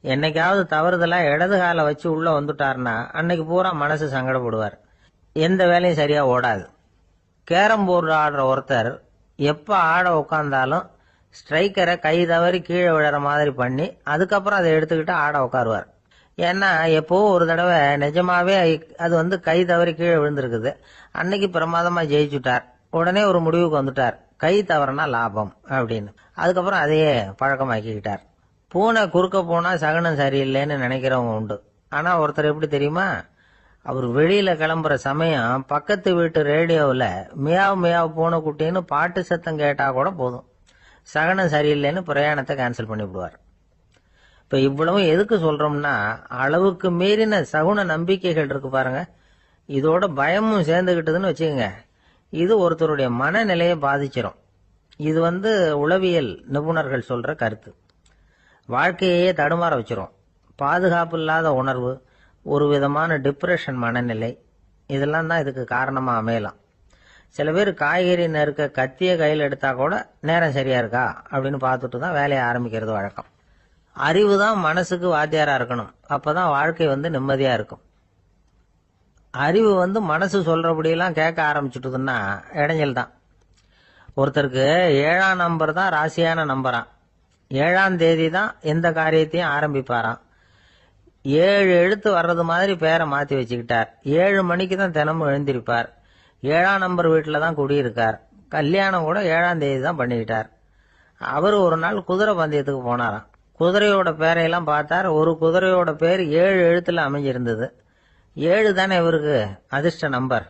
என்னைக்காவது தவறுதலா இடது காலை வச்சு உள்ள வந்துட்டார்னா அன்னைக்கு பூரா மனசு சங்கடப்படுவார், எந்த வேலையும் சரியா ஓடாது. கேரம் போர்டு ஆடுற ஒருத்தர் எப்ப ஆட உட்காந்தாலும் ஸ்ட்ரைக்கரை கை தவறி கீழே விழற மாதிரி பண்ணி அதுக்கப்புறம் அதை எடுத்துக்கிட்டு ஆட உட்காருவார். ஏன்னா எப்போ ஒரு தடவை நிஜமாவே அது வந்து கை தவறி கீழே விழுந்திருக்குது, அன்னைக்கு பிரமாதமா ஜெயிச்சுட்டார். உடனே ஒரு முடிவுக்கு வந்துட்டார், கை தவறுனா லாபம் அப்படின்னு. அதுக்கப்புறம் அதையே பழக்கமாக்கிக்கிட்டார். பூனை குறுக்க போனா சகனம் சரியில்லைன்னு நினைக்கிறவங்க உண்டு. ஆனா ஒருத்தர் எப்படி தெரியுமா, அவர் வெளியில கிளம்புற சமயம் பக்கத்து வீட்டு ரேடியோவில் மியாவ் மியாவ் பூனை குட்டின்னு பாட்டு சத்தம் கேட்டா கூட போதும், சகனம் சரியில்லைன்னு பிரயாணத்தை கேன்சல் பண்ணிவிடுவார். இப்ப இவ்வளவு எதுக்கு சொல்றோம்னா, அளவுக்கு மீறின சகுன நம்பிக்கைகள் இருக்கு பாருங்க, இதோட பயமும் சேர்ந்துகிட்டதுன்னு வச்சுக்கோங்க, இது ஒருத்தருடைய மனநிலையை பாதிச்சிடும். இது வந்து உளவியல் நிபுணர்கள் சொல்ற கருத்து. வாழ்க்கையே தடுமாற வச்சிரும். பாதுகாப்பு இல்லாத உணர்வு, ஒரு விதமான டிப்ரெஷன் மனநிலை, இதெல்லாம் தான் இதுக்கு காரணமா அமையலாம். சில பேர் காய்கறி நறுக்க கத்திய கையில் எடுத்தா கூட நேரம் சரியா இருக்கா அப்படின்னு பார்த்துட்டு தான் வேலையை ஆரம்பிக்கிறது வழக்கம். அறிவு தான் மனசுக்கு வாத்தியாரா இருக்கணும், அப்பதான் வாழ்க்கை வந்து நிம்மதியா இருக்கும். அறிவு வந்து மனசு சொல்றபடியெல்லாம் கேட்க ஆரம்பிச்சுட்டுதுன்னா இடைஞ்சல் தான். ஒருத்தருக்கு 7ஆம் நம்பர் தான் ராசியான நம்பராம். 7ஆம் தேதி தான் எந்த காரியத்தையும் ஆரம்பிப்பாராம். 7 எழுத்து வர்றது மாதிரி பேரை மாத்தி வச்சுக்கிட்டார். 7 மணிக்கு தான் தினமும் எழுந்திருப்பார். 7ஆம் நம்பர் வீட்டில் தான் குடியிருக்கார். கல்யாணம் கூட 7ஆம் தேதி தான் பண்ணிக்கிட்டார். அவர் ஒரு நாள் குதிரை பந்தயத்துக்கு போனாராம். குதிரையோட பேரையெல்லாம் பார்த்தார். ஒரு குதிரையோட பேர் 7 எழுத்துல அமைஞ்சிருந்தது. 7 தானே இவருக்கு அதிர்ஷ்ட நம்பர்.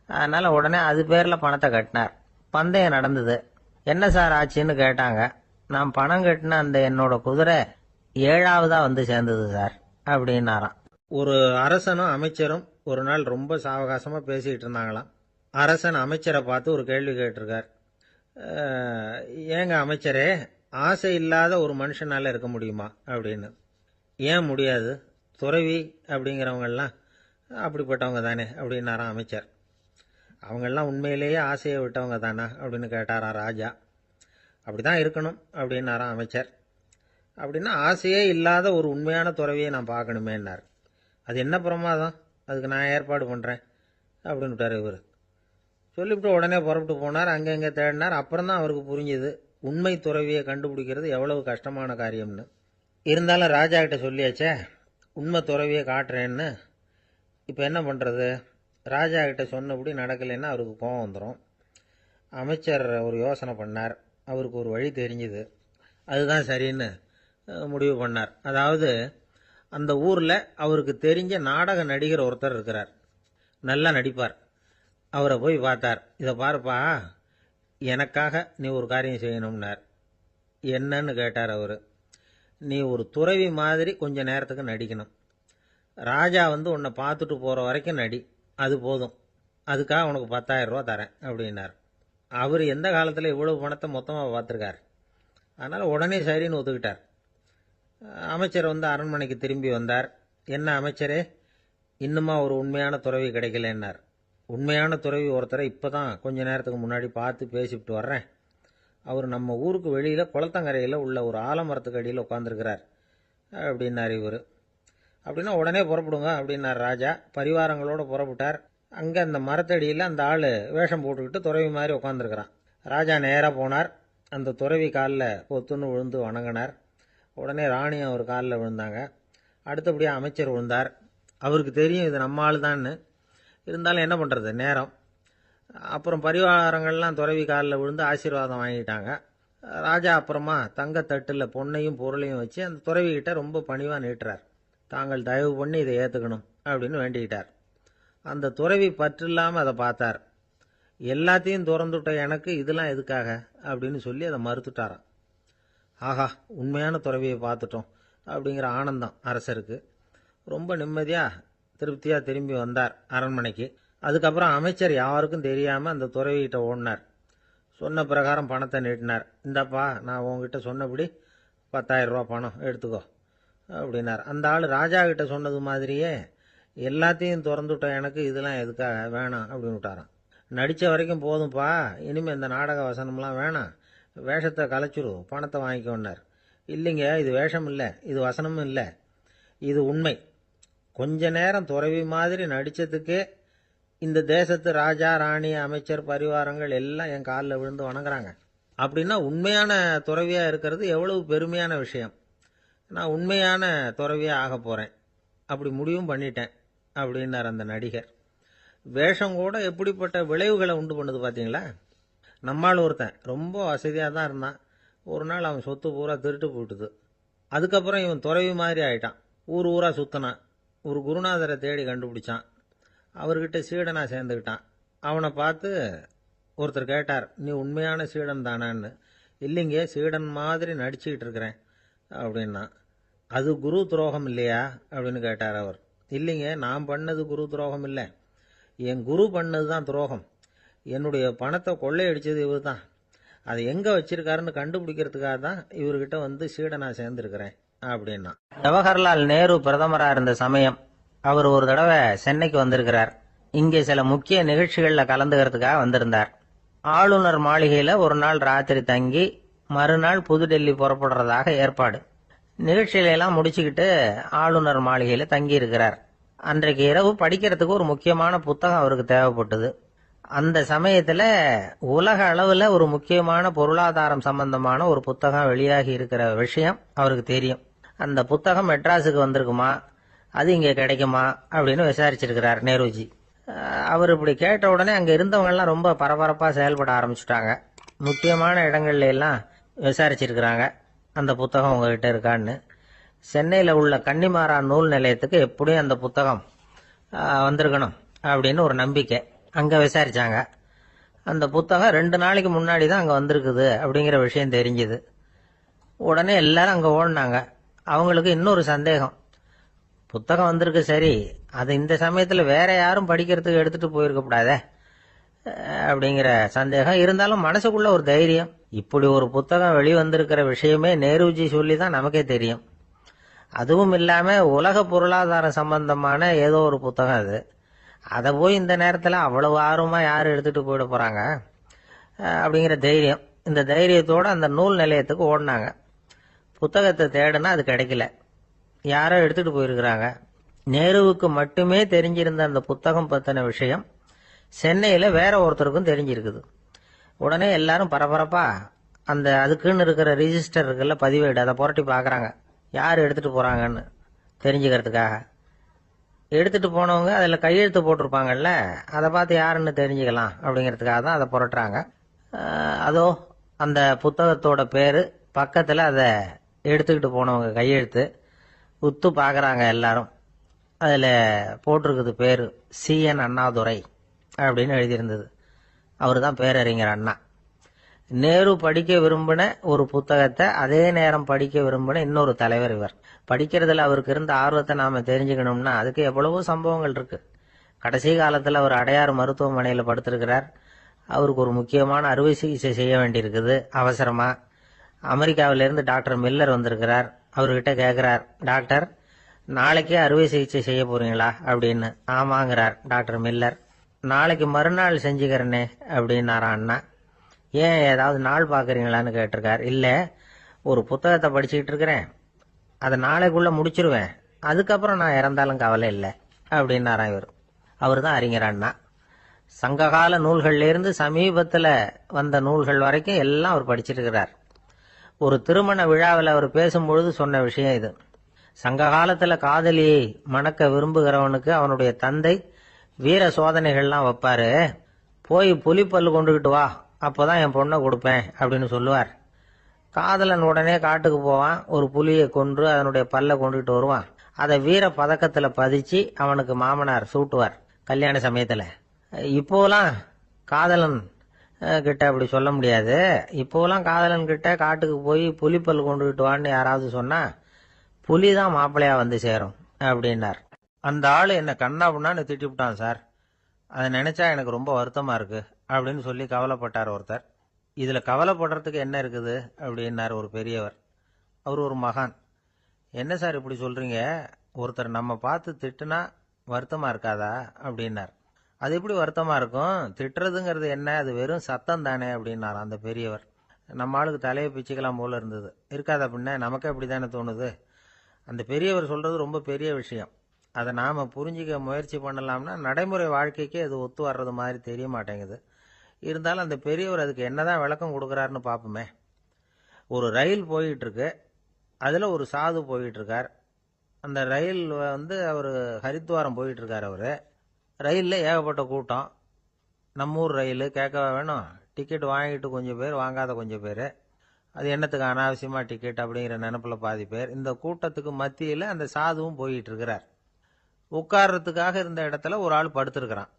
அதனால உடனே அது பேர்ல பணத்தை கட்டினார். பந்தயம் நடந்தது. என்ன சார் ஆச்சுன்னு கேட்டாங்க. நான் பணம் கட்டின அந்த என்னோட குதிரை 7ஆவதா வந்து சேர்ந்தது சார் அப்படின்னாராம். ஒரு அரசனும் அமைச்சரும் ஒரு நாள் ரொம்ப சாவகாசமா பேசிக்கிட்டு இருந்தாங்களாம். அரசன் அமைச்சரை பார்த்து ஒரு கேள்வி கேட்டிருக்கார். ஏங்க அமைச்சரே, ஆசை இல்லாத ஒரு மனுஷனால இருக்க முடியுமா அப்படின்னு. ஏன் முடியாது, துறவி அப்படிங்கிறவங்கெல்லாம் அப்படிப்பட்டவங்க தானே அப்படின்னாராம் அமைச்சர். அவங்கெல்லாம் உண்மையிலேயே ஆசையை விட்டவங்க தானா அப்படின்னு கேட்டாராம் ராஜா. அப்படிதான் இருக்கணும் அப்படின்னாராம் அமைச்சர். அப்படின்னா ஆசையே இல்லாத ஒரு உண்மையான துறவியை நான் பார்க்கணுமேன்னார். அது என்ன பிரமாதம், அதுக்கு நான் ஏற்பாடு பண்ணுறேன் அப்படின்னு விட்டார் இவர். சொல்லிவிட்டு உடனே புறப்பட்டு போனார். அங்கங்கே தேடினார். அப்புறம் தான் அவருக்கு புரிஞ்சுது உண்மை துறவியை கண்டுபிடிக்கிறது எவ்வளவு கஷ்டமான காரியம்னு. இருந்தாலும் ராஜா கிட்ட சொல்லியாச்சே உண்மை துறவியை காட்டுறேன்னு. இப்போ என்ன பண்ணுறது, ராஜா கிட்ட சொன்னபடி நடக்கலைன்னா அவருக்கு கோபம் வந்துடும். அமைச்சர் ஒரு யோசனை பண்ணார். அவருக்கு ஒரு வழி தெரிஞ்சுது. அதுதான் சரின்னு முடிவு பண்ணார். அதாவது அந்த ஊரில் அவருக்கு தெரிஞ்ச நாடக நடிகர் ஒருத்தர் இருக்கிறார், நல்லா நடிப்பார். அவரை போய் பார்த்தார். இதை பாருப்பா, எனக்காக நீ ஒரு காரியம் செய்யணும்னார். என்னன்னு கேட்டார் அவர். நீ ஒரு துறவி மாதிரி கொஞ்ச நேரத்துக்கு நடிக்கணும். ராஜா வந்து உன்னை பார்த்துட்டு போகிற வரைக்கும் நடி, அது போதும். அதுக்காக உனக்கு 10,000 ரூபா தரேன் அப்படின்னார். அவர் எந்த காலத்தில் இவ்வளவு பணத்தை மொத்தமாக பார்த்துருக்கார். அதனால் உடனே சரின்னு ஒத்துக்கிட்டார். அமைச்சர் வந்து அரண்மனைக்கு திரும்பி வந்தார். என்ன அமைச்சரே, இன்னுமா ஒரு உண்மையான துறவி கிடைக்கலன்னார். உண்மையான துறவி ஒருத்தரை இப்போ தான் கொஞ்ச நேரத்துக்கு முன்னாடி பார்த்து பேசிவிட்டு வர்றேன். அவர் நம்ம ஊருக்கு வெளியில் குளத்தங்கரையில் உள்ள ஒரு ஆலமரத்துக்கு அடியில் உட்காந்துருக்கிறார் அப்படின்னார் இவர். அப்படின்னா உடனே புறப்படுங்க அப்படின்னார் ராஜா. பரிவாரங்களோடு புறப்பட்டார். அங்கே அந்த மரத்தடியில் அந்த ஆள் வேஷம் போட்டுக்கிட்டு துறவி மாதிரி உட்காந்துருக்கிறான். ராஜா நேராக போனார். அந்த துறவி காலில் பொத்துன்னு விழுந்து வணங்கினார். உடனே ராணி அவர் காலில் விழுந்தாங்க. அடுத்தபடியாக அமைச்சர் விழுந்தார். அவருக்கு தெரியும் இது நம்ம ஆள் தான்னு, இருந்தாலும் என்ன பண்ணுறது நேரம். அப்புறம் பரிவாரங்கள்லாம் துறவி காலில் விழுந்து ஆசீர்வாதம் வாங்கிட்டாங்க. ராஜா அப்புறமா தங்கத்தட்டில் பொன்னையும் பொருளையும் வச்சு அந்த துறவிகிட்ட ரொம்ப பணிவாக நீட்டுறார். தாங்கள் தயவு பண்ணி இதை ஏற்றுக்கணும் அப்படின்னு வேண்டிக்கிட்டார். அந்த துறவி பற்று இல்லாமல் அதை பார்த்தார். எல்லாத்தையும் திறந்துவிட்ட எனக்கு இதெல்லாம் எதுக்காக அப்படின்னு சொல்லி அதை மறுத்துட்டாராம். ஆஹா, உண்மையான துறவியை பார்த்துட்டோம் அப்படிங்கிற ஆனந்தம் அரசருக்கு. ரொம்ப நிம்மதியாக திருப்தியாக திரும்பி வந்தார் அரண்மனைக்கு. அதுக்கப்புறம் அமைச்சர் யாருக்கும் தெரியாமல் அந்த துறவிகிட்ட ஓடினார். சொன்ன பிரகாரம் பணத்தை நீட்டினார். இந்தாப்பா, நான் உங்ககிட்ட சொன்னபடி 10,000 ரூபா பணம் எடுத்துக்கோ அப்படின்னார். அந்த ஆள் ராஜா கிட்ட சொன்னது மாதிரியே எல்லாத்தையும் திறந்துவிட்ட எனக்கு இதெல்லாம் எதுக்காக வேணாம் அப்படின்னு விட்டாராம். நடித்த வரைக்கும் போதும்ப்பா, இனிமேல் இந்த நாடக வசனம்லாம் வேணாம், வேஷத்தை கலைச்சிரு, பணத்தை வாங்கிக்கோன்னார். இல்லைங்க, இது வேஷம் இல்லை, இது வசனமும் இல்லை, இது உண்மை. கொஞ்ச நேரம் துறவி மாதிரி நடித்ததுக்கே இந்த தேசத்து ராஜா ராணி அமைச்சர் பரிவாரங்கள் எல்லாம் என் காலில் விழுந்து வணங்குறாங்க. அப்படின்னா உண்மையான துறவியாக இருக்கிறது எவ்வளவு பெருமையான விஷயம். நான் உண்மையான துறவியாக ஆக போகிறேன், அப்படி முடிவும் பண்ணிட்டேன் அப்படின்னார் அந்த நடிகர். வேஷம் கூட எப்படிப்பட்ட விளைவுகளை உண்டு பண்ணுது பார்த்தீங்களா. நம்மால் ஒருத்தன் ரொம்ப வசதியாக தான் இருந்தான். ஒரு நாள் அவன் சொத்து பூரா திருட்டு போயிட்டுது. அதுக்கப்புறம் இவன் துறவி மாதிரி ஆயிட்டான். ஊர் ஊராக சுற்றினான். ஒரு குருநாதரை தேடி கண்டுபிடிச்சான். அவர்கிட்ட சீடனாக சேர்ந்துக்கிட்டான். அவனை பார்த்து ஒருத்தர் கேட்டார், நீ உண்மையான சீடன் தானான்னு. இல்லைங்க, சீடன் மாதிரி நடிச்சுக்கிட்டு இருக்கிறேன் அப்படின்னா. அது குரு துரோகம் இல்லையா அப்படின்னு கேட்டார் அவர். இல்லைங்க, நான் பண்ணது குரு துரோகம் இல்லை, என் குரு பண்ணது தான் துரோகம். என்னுடைய பணத்தை கொள்ளையடிச்சது இவர் தான். அதை எங்கே வச்சிருக்காருன்னு கண்டுபிடிக்கிறதுக்காக தான் இவர்கிட்ட வந்து சீடனாக சேர்ந்துருக்கிறேன் அப்படின்னா. ஜவஹர்லால் நேரு பிரதமராக இருந்த சமயம் அவர் ஒரு தடவை சென்னைக்கு வந்திருக்கிறார். இங்கே சில முக்கிய நிகழ்ச்சிகளில் கலந்துக்கிறதுக்காக வந்திருந்தார். ஆளுநர் மாளிகையில் ஒரு நாள் ராத்திரி தங்கி மறுநாள் புதுடெல்லி புறப்படுறதாக ஏற்பாடு. நிகழ்ச்சியிலெல்லாம் முடிச்சுக்கிட்டு ஆளுநர் மாளிகையில் தங்கி இருக்கிறார். அன்றைக்கு இரவு படிக்கிறதுக்கு ஒரு முக்கியமான புத்தகம் அவருக்கு தேவைப்பட்டது. அந்த சமயத்தில் உலக அளவில் ஒரு முக்கியமான பொருளாதாரம் சம்பந்தமான ஒரு புத்தகம் வெளியாகி இருக்கிற விஷயம் அவருக்கு தெரியும். அந்த புத்தகம் மெட்ராஸுக்கு வந்திருக்குமா, அது இங்கே கிடைக்குமா அப்படின்னு விசாரிச்சிருக்கிறார் நேருஜி. அவர் இப்படி கேட்ட உடனே அங்கே இருந்தவங்கெல்லாம் ரொம்ப பரபரப்பாக செயல்பட ஆரம்பிச்சுட்டாங்க. முக்கியமான இடங்கள்ல எல்லாம் விசாரிச்சிருக்கிறாங்க, அந்த புத்தகம் உங்ககிட்ட இருக்கான்னு. சென்னையில் உள்ள கன்னிமாரா நூல் நிலையத்துக்கு எப்படியும் அந்த புத்தகம் வந்திருக்கணும் அப்படின்னு ஒரு நம்பிக்கை. அங்கே விசாரிச்சாங்க. அந்த புத்தகம் 2 நாளைக்கு முன்னாடி தான் அங்கே வந்திருக்குது அப்படிங்கிற விஷயம் தெரிஞ்சுது. உடனே எல்லாரும் அங்கே ஓடினாங்க. அவங்களுக்கு இன்னொரு சந்தேகம், புத்தகம் வந்திருக்கு சரி, அது இந்த சமயத்தில் வேற யாரும் படிக்கிறதுக்கு எடுத்துட்டு போயிருக்கக்கூடாதே அப்படிங்கிற சந்தேகம். இருந்தாலும் மனசுக்குள்ள ஒரு தைரியம், இப்படி ஒரு புத்தகம் வெளிவந்திருக்கிற விஷயமே நேருஜி சொல்லி தான் நமக்கே தெரியும். அதுவும் இல்லாமல் உலக பொருளாதாரம் சம்பந்தமான ஏதோ ஒரு புத்தகம் அது. அதை போய் இந்த நேரத்தில் அவ்வளவு ஆர்வமாக யார் எடுத்துகிட்டு போயிட போகிறாங்க அப்படிங்கிற தைரியம். இந்த தைரியத்தோடு அந்த நூல் நிலையத்துக்கு ஓடினாங்க. புத்தகத்தை தேடுனா அது கிடைக்கல, யாரோ எடுத்துகிட்டு போயிருக்கிறாங்க. நேருவுக்கு மட்டுமே தெரிஞ்சிருந்த அந்த புத்தகம் பற்றின விஷயம் சென்னையில் வேற ஒருத்தருக்கும் தெரிஞ்சிருக்குது. உடனே எல்லாரும் பரபரப்பாக அந்த அதுக்குன்னு இருக்கிற ரிஜிஸ்டர் இருக்குல்ல, பதிவேடு, அதை புரட்டி பார்க்குறாங்க யார் எடுத்துகிட்டு போகிறாங்கன்னு தெரிஞ்சுக்கிறதுக்காக. எடுத்துகிட்டு போனவங்க அதில் கையெழுத்து போட்டிருப்பாங்கல்ல, அதை பார்த்து யாருன்னு தெரிஞ்சுக்கலாம் அப்படிங்கிறதுக்காக தான் அதை புரட்டுறாங்க. அதோ அந்த புத்தகத்தோட பேர் பக்கத்தில் அதை எடுத்துக்கிட்டு போனவங்க கையெழுத்து. உத்து பார்க்குறாங்க எல்லாரும். அதில் போட்டிருக்குது பேர் CN அண்ணாதுரை அப்படின்னு எழுதியிருந்தது. அவர் தான் பேரறிஞர் அண்ணா. நேரு படிக்க விரும்பின ஒரு புத்தகத்தை அதே நேரம் படிக்க விரும்பின இன்னொரு தலைவர் இவர். படிக்கிறதுல அவருக்கு இருந்த ஆர்வத்தை நாம் தெரிஞ்சுக்கணும்னா அதுக்கு எவ்வளவோ சம்பவங்கள் இருக்கு. கடைசி காலத்தில் அவர் அடையாறு மருத்துவமனையில் படுத்திருக்கிறார். அவருக்கு ஒரு முக்கியமான அறுவை சிகிச்சை செய்ய வேண்டியிருக்குது அவசரமா. அமெரிக்காவிலிருந்து டாக்டர் மில்லர் வந்திருக்கிறார். அவர்கிட்ட கேட்குறார், டாக்டர் நாளைக்கே அறுவை சிகிச்சை செய்ய போறீங்களா அப்படின்னு. ஆமாங்கிறார் டாக்டர் மில்லர். நாளைக்கு மறுநாள் செஞ்சுக்கிறேனே அப்படின்னாரா அண்ணா. ஏன் ஏதாவது நாள் பார்க்குறீங்களான்னு கேட்டிருக்கார். இல்லை, ஒரு புத்தகத்தை படிச்சுக்கிட்டு இருக்கிறேன், அதை நாளைக்குள்ளே முடிச்சிருவேன், அதுக்கப்புறம் நான் இறந்தாலும் கவலை இல்லை அப்படின்னாராம் இவர். அவர் தான் அறிஞர் அண்ணா. சங்ககால நூல்கள்லேருந்து சமீபத்தில் வந்த நூல்கள் வரைக்கும் எல்லாம் அவர் படிச்சிருக்கிறார். ஒரு திருமண விழாவில் அவர் பேசும்பொழுது சொன்ன விஷயம் இது. சங்க காலத்தில் காதலியை மணக்க விரும்புகிறவனுக்கு அவனுடைய தந்தை வீர சோதனைகள்லாம் வைப்பாரு. போய் புலிப்பல்லு கொண்டுகிட்டு வா, அப்போதான் என் பொண்ணை கொடுப்பேன் அப்படின்னு சொல்லுவார். காதலன் உடனே காட்டுக்கு போவான், ஒரு புலியை கொன்று அதனுடைய பல்லை கொண்டுகிட்டு வருவான். அதை வீர பதக்கத்தில் பதிச்சு அவனுக்கு மாமனார் சூட்டுவார் கல்யாண சமயத்தில். இப்போலாம் காதலன் கிட்ட அப்படி சொல்ல முடியாது. இப்போலாம் காதலன் கிட்ட காட்டுக்கு போய் புலிப்பல் கொண்டுகிட்டு வான்னு யாராவது சொன்னா புலிதான் மாப்பிள்ளையா வந்து சேரும் அப்படின்னார். அந்த ஆள் என்ன கண்ணா புண்ணான்னு திட்டிவிட்டான் சார், அதை நினைச்சா எனக்கு ரொம்ப வருத்தமா இருக்கு அப்படின்னு சொல்லி கவலைப்பட்டார் ஒருத்தர். இதுல கவலைப்படுறதுக்கு என்ன இருக்குது அப்படின்னார் ஒரு பெரியவர். அவர் ஒரு மகான். என்ன சார் இப்படி சொல்றீங்க, ஒருத்தர் நம்ம பார்த்து திட்டுனா வருத்தமா இருக்காதா அப்படின்னார். அது எப்படி வருத்தமா இருக்கும், திட்டுறதுங்கிறது என்ன, அது வெறும் சத்தம் தானே அப்படின்னார் அந்த பெரியவர். நம்ம ஆளுக்கு தலையை பிச்சுக்கலாம் போல இருந்தது. இருக்காதா பின்ன, நமக்கே அப்படி தானே தோணுது. அந்த பெரியவர் சொல்றது ரொம்ப பெரிய விஷயம். அதை நாம புரிஞ்சிக்க முயற்சி பண்ணலாம்னா நடைமுறை வாழ்க்கைக்கே அது ஒத்து வர்றது மாதிரி தெரிய மாட்டேங்குது. இருந்தாலும் அந்த பெரியவர் அதுக்கு என்னதான் விளக்கம் கொடுக்குறாருன்னு பார்ப்போமே. ஒரு ரயில் போயிட்டு இருக்கு, அதில் ஒரு சாது போயிட்டு இருக்கார். அந்த ரயில் அவர் ஹரித்வாரம் போயிட்டு இருக்கார். அவர் ரயிலில் ஏகப்பட்ட கூட்டம். நம்ம ஊர் ரயில் கேட்கவா வேணும், டிக்கெட் வாங்கிட்டு கொஞ்சம் பேர், வாங்காத கொஞ்சம் பேர். அது என்னத்துக்கு அனாவசியமாக டிக்கெட் அப்படிங்கிற நினைப்பில் பாதி பேர். இந்த கூட்டத்துக்கு மத்தியில் அந்த சாதுவும் போயிட்டு இருக்கிறார். உட்கார்றதுக்காக இருந்த இடத்துல ஒரு ஆள் படுத்திருக்கிறான்,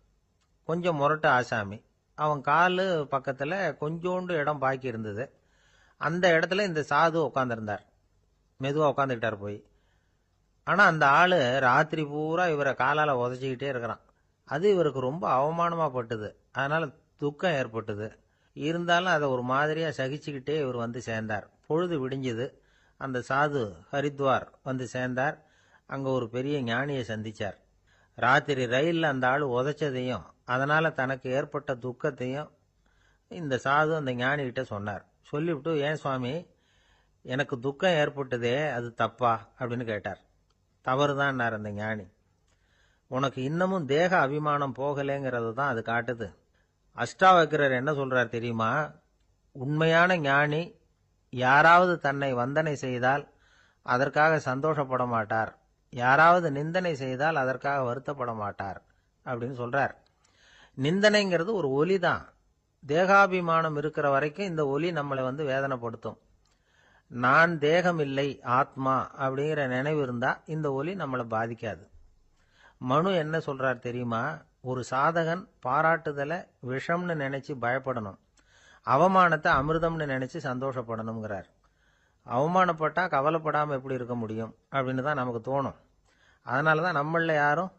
கொஞ்சம் முரட்டு ஆசாமி. அவன் காலு பக்கத்தில் கொஞ்சோண்டு இடம் பாக்கி இருந்தது. அந்த இடத்துல இந்த சாது உட்காந்துருந்தார். மெதுவாக உட்காந்துக்கிட்டார் போய். ஆனால் அந்த ஆள் ராத்திரி பூரா இவரை காலால் உதச்சிக்கிட்டே இருக்கிறான். அது இவருக்கு ரொம்ப அவமானமாக பட்டுது. அதனால் துக்கம் ஏற்பட்டுது. இருந்தாலும் அதை ஒரு மாதிரியாக சகிச்சுக்கிட்டே இவர் வந்து சேர்ந்தார். பொழுது விடிஞ்சுது. அந்த சாது ஹரித்வார் வந்து சேர்ந்தார். அங்கே ஒரு பெரிய ஞானியை சந்திச்சார். ராத்திரி ரயிலில் அந்த ஆள் உதைச்சதையும் அதனால் தனக்கு ஏற்பட்ட துக்கத்தையும் இந்த சாது அந்த ஞானிகிட்ட சொன்னார். சொல்லிவிட்டு, ஏன் சுவாமி, எனக்கு துக்கம் ஏற்பட்டதே அது தப்பா அப்படின்னு கேட்டார். தவறுதான்னார் அந்த ஞானி. உனக்கு இன்னமும் தேக அபிமானம் போகலைங்கிறது தான் அது காட்டுது. அஷ்டாவக்கிரர் என்ன சொல்றார் தெரியுமா, உண்மையான ஞானி யாராவது தன்னை வந்தனை செய்தால் அதற்காக சந்தோஷப்பட மாட்டார், யாராவது நிந்தனை செய்தால் அதற்காக வருத்தப்பட மாட்டார் அப்படின்னு சொல்றார். நிந்தனைங்கிறது ஒரு ஒலி தான். தேகாபிமானம் இருக்கிற வரைக்கும் இந்த ஒலி நம்மளை வேதனைப்படுத்தும். நான் தேகம் இல்லை, ஆத்மா அப்படிங்கிற நினைவு இருந்தா இந்த ஒலி நம்மளை பாதிக்காது. மனு என்ன சொல்றார் தெரியுமா, ஒரு சாதகன் பாராட்டுதலை விஷம்னு நினைச்சு பயப்படணும், அவமானத்தை அமிர்தம்னு நினைச்சு சந்தோஷப்படணுங்கிறார். அவமானப்பட்டா கவலைப்படாம எப்படி இருக்க முடியும் அப்படின்னு தான் நமக்கு தோணும். அதனால தான் நம்மள யாரும்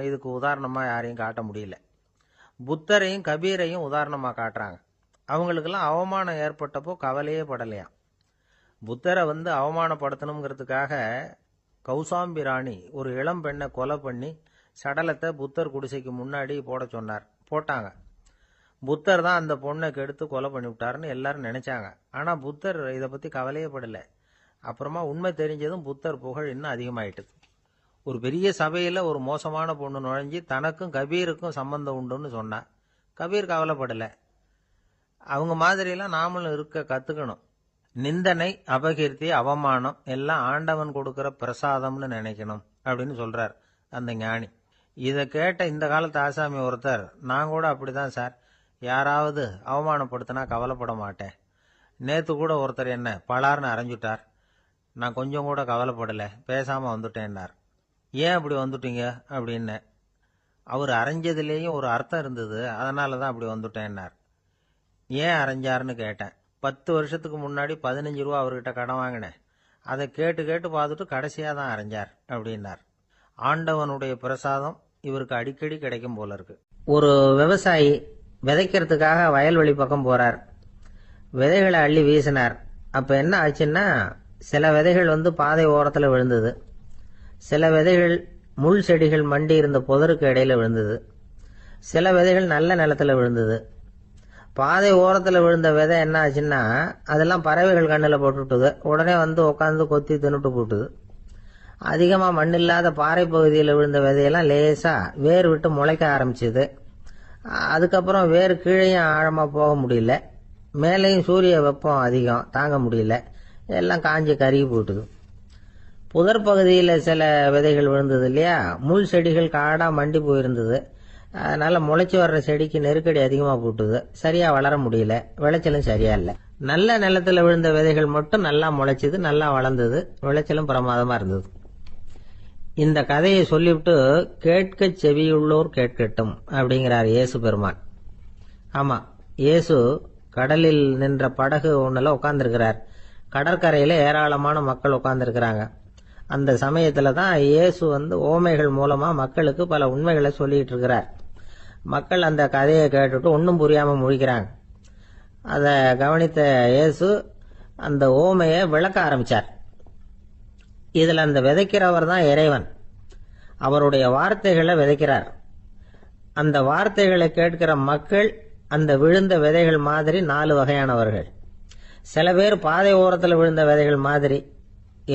இதுக்கு உதாரணமா யாரையும் காட்ட முடியல. புத்தரையும் கபீரையும் உதாரணமா காட்டுறாங்க. அவங்களுக்கெல்லாம் அவமானம் ஏற்பட்டப்போ கவலையே படலையாம். புத்தரை அவமானப்படுத்தணுங்கிறதுக்காக கௌசாம்பி ராணி ஒரு இளம் பெண்ணை கொலை பண்ணி சடலத்தை புத்தர் குடிசைக்கு முன்னாடி போட சொன்னார். போட்டாங்க. புத்தர் தான் அந்த பொண்ணை கெடுத்து கொலை பண்ணிவிட்டாருன்னு எல்லாரும் நினைச்சாங்க. ஆனா புத்தர் இதை பத்தி கவலையே படல. அப்புறமா உண்மை தெரிஞ்சதும் புத்தர் புகழ் இன்னும் அதிகமாயிட்டது. ஒரு பெரிய சபையில ஒரு மோசமான பொண்ணு நுழைஞ்சி தனக்கும் கபீருக்கும் சம்பந்தம் உண்டுன்னு சொன்னா கபீர் கவலைப்படல. அவங்க மாதிரியெல்லாம் நாமளும் இருக்க கத்துக்கணும். நிந்தனை, அபகீர்த்தி, அவமானம் எல்லாம் ஆண்டவன் கொடுக்கிற பிரசாதம்னு நினைக்கணும் அப்படின்னு சொல்றார் அந்த ஞானி. இதை கேட்ட இந்த காலத்து ஆசாமி ஒருத்தர், நான் கூட அப்படிதான் சார், யாராவது அவமானப்படுத்தினா கவலைப்பட மாட்டேன். நேத்து கூட ஒருத்தர் என்ன பலார்னு அரைஞ்சுட்டார், நான் கொஞ்சம் கூட கவலைப்படல, பேசாம வந்துட்டேன்னார். ஏன் அப்படி வந்துட்டீங்க அப்படின்னு. அவர் அரைஞ்சதுலேயும் ஒரு அர்த்தம் இருந்தது, அதனால தான் அப்படி வந்துட்டேன்னார். ஏன் அரைஞ்சாருன்னு கேட்டேன். 10 வருஷத்துக்கு முன்னாடி 15 ரூபா அவர்கிட்ட கடன் வாங்கினேன், அதை கேட்டு கேட்டு பார்த்துட்டு கடைசியாக தான் அரைஞ்சார் அப்படின்னார். ஆண்டவனுடைய பிரசாதம் இவருக்கு அடிக்கடி கிடைக்கும் போல இருக்கு. ஒரு விவசாயி விதைக்கிறதுக்காக வயல்வெளி பக்கம் போறார். விதைகளை அள்ளி வீசினார். அப்ப என்ன ஆச்சுன்னா, சில விதைகள் பாதை ஓரத்தில் விழுந்தது, சில விதைகள் முள் செடிகள் மண்டி இருந்த புதருக்கு இடையில விழுந்தது, சில விதைகள் நல்ல நிலத்துல விழுந்தது. பாதை ஓரத்தில் விழுந்த விதை என்ன ஆச்சுன்னா, அதெல்லாம் பறவைகள் கண்ணில் போட்டுட்டுது. உடனே உட்காந்து கொத்தி தின்னுட்டு போட்டுது. அதிகமாக மண் இல்லாத பாறை பகுதியில் விழுந்த விதையெல்லாம் லேசா வேர் விட்டு முளைக்க ஆரம்பிச்சுது. அதுக்கப்புறம் வேறு கீழேயும் ஆழமாக போக முடியல, மேலேயும் சூரிய வெப்பம் அதிகம் தாங்க முடியல, எல்லாம் காஞ்சி கருகி போட்டுது. புதர் பகுதியில் சில விதைகள் விழுந்தது இல்லையா, முள் செடிகள் காடாக மண்டி போயிருந்தது. அதனால முளைச்சி வர்ற செடிக்கு நெருக்கடி அதிகமாக போட்டுது, சரியா வளர முடியல, விளைச்சலும் சரியா இல்லை. நல்ல நிலத்துல விழுந்த விதைகள் மட்டும் நல்லா முளைச்சது, நல்லா வளர்ந்தது, விளைச்சலும் பிரமாதமா இருந்தது. இந்த கதையை சொல்லிவிட்டு கேட்க செவியுள்ளோர் கேட்கட்டும் அப்படிங்கிறார் இயேசு பெருமான். ஆமா, இயேசு கடலில் நின்ற படகு ஒண்ணுல உட்கார்ந்துருக்கிறார். கடற்கரையில ஏராளமான மக்கள் உட்கார்ந்துருக்கிறாங்க. அந்த சமயத்துல தான் இயேசு ஓமைகள் மூலமா மக்களுக்கு பல உண்மைகளை சொல்லிட்டு இருக்கிறார். மக்கள் அந்த கதையை கேட்டுட்டு ஒன்றும் புரியாம முழிக்கிறாங்க. அதை கவனித்த இயேசு அந்த ஓமையை விளக்க ஆரம்பிச்சார். இதுல அந்த விதைக்கிறவர் தான் இறைவன். அவருடைய வார்த்தைகளை விதைக்கிறார். அந்த வார்த்தைகளை கேட்கிற மக்கள் அந்த விழுந்த விதைகள் மாதிரி 4 வகையானவர்கள். சில பேர் பாதை ஓரத்தில் விழுந்த விதைகள் மாதிரி.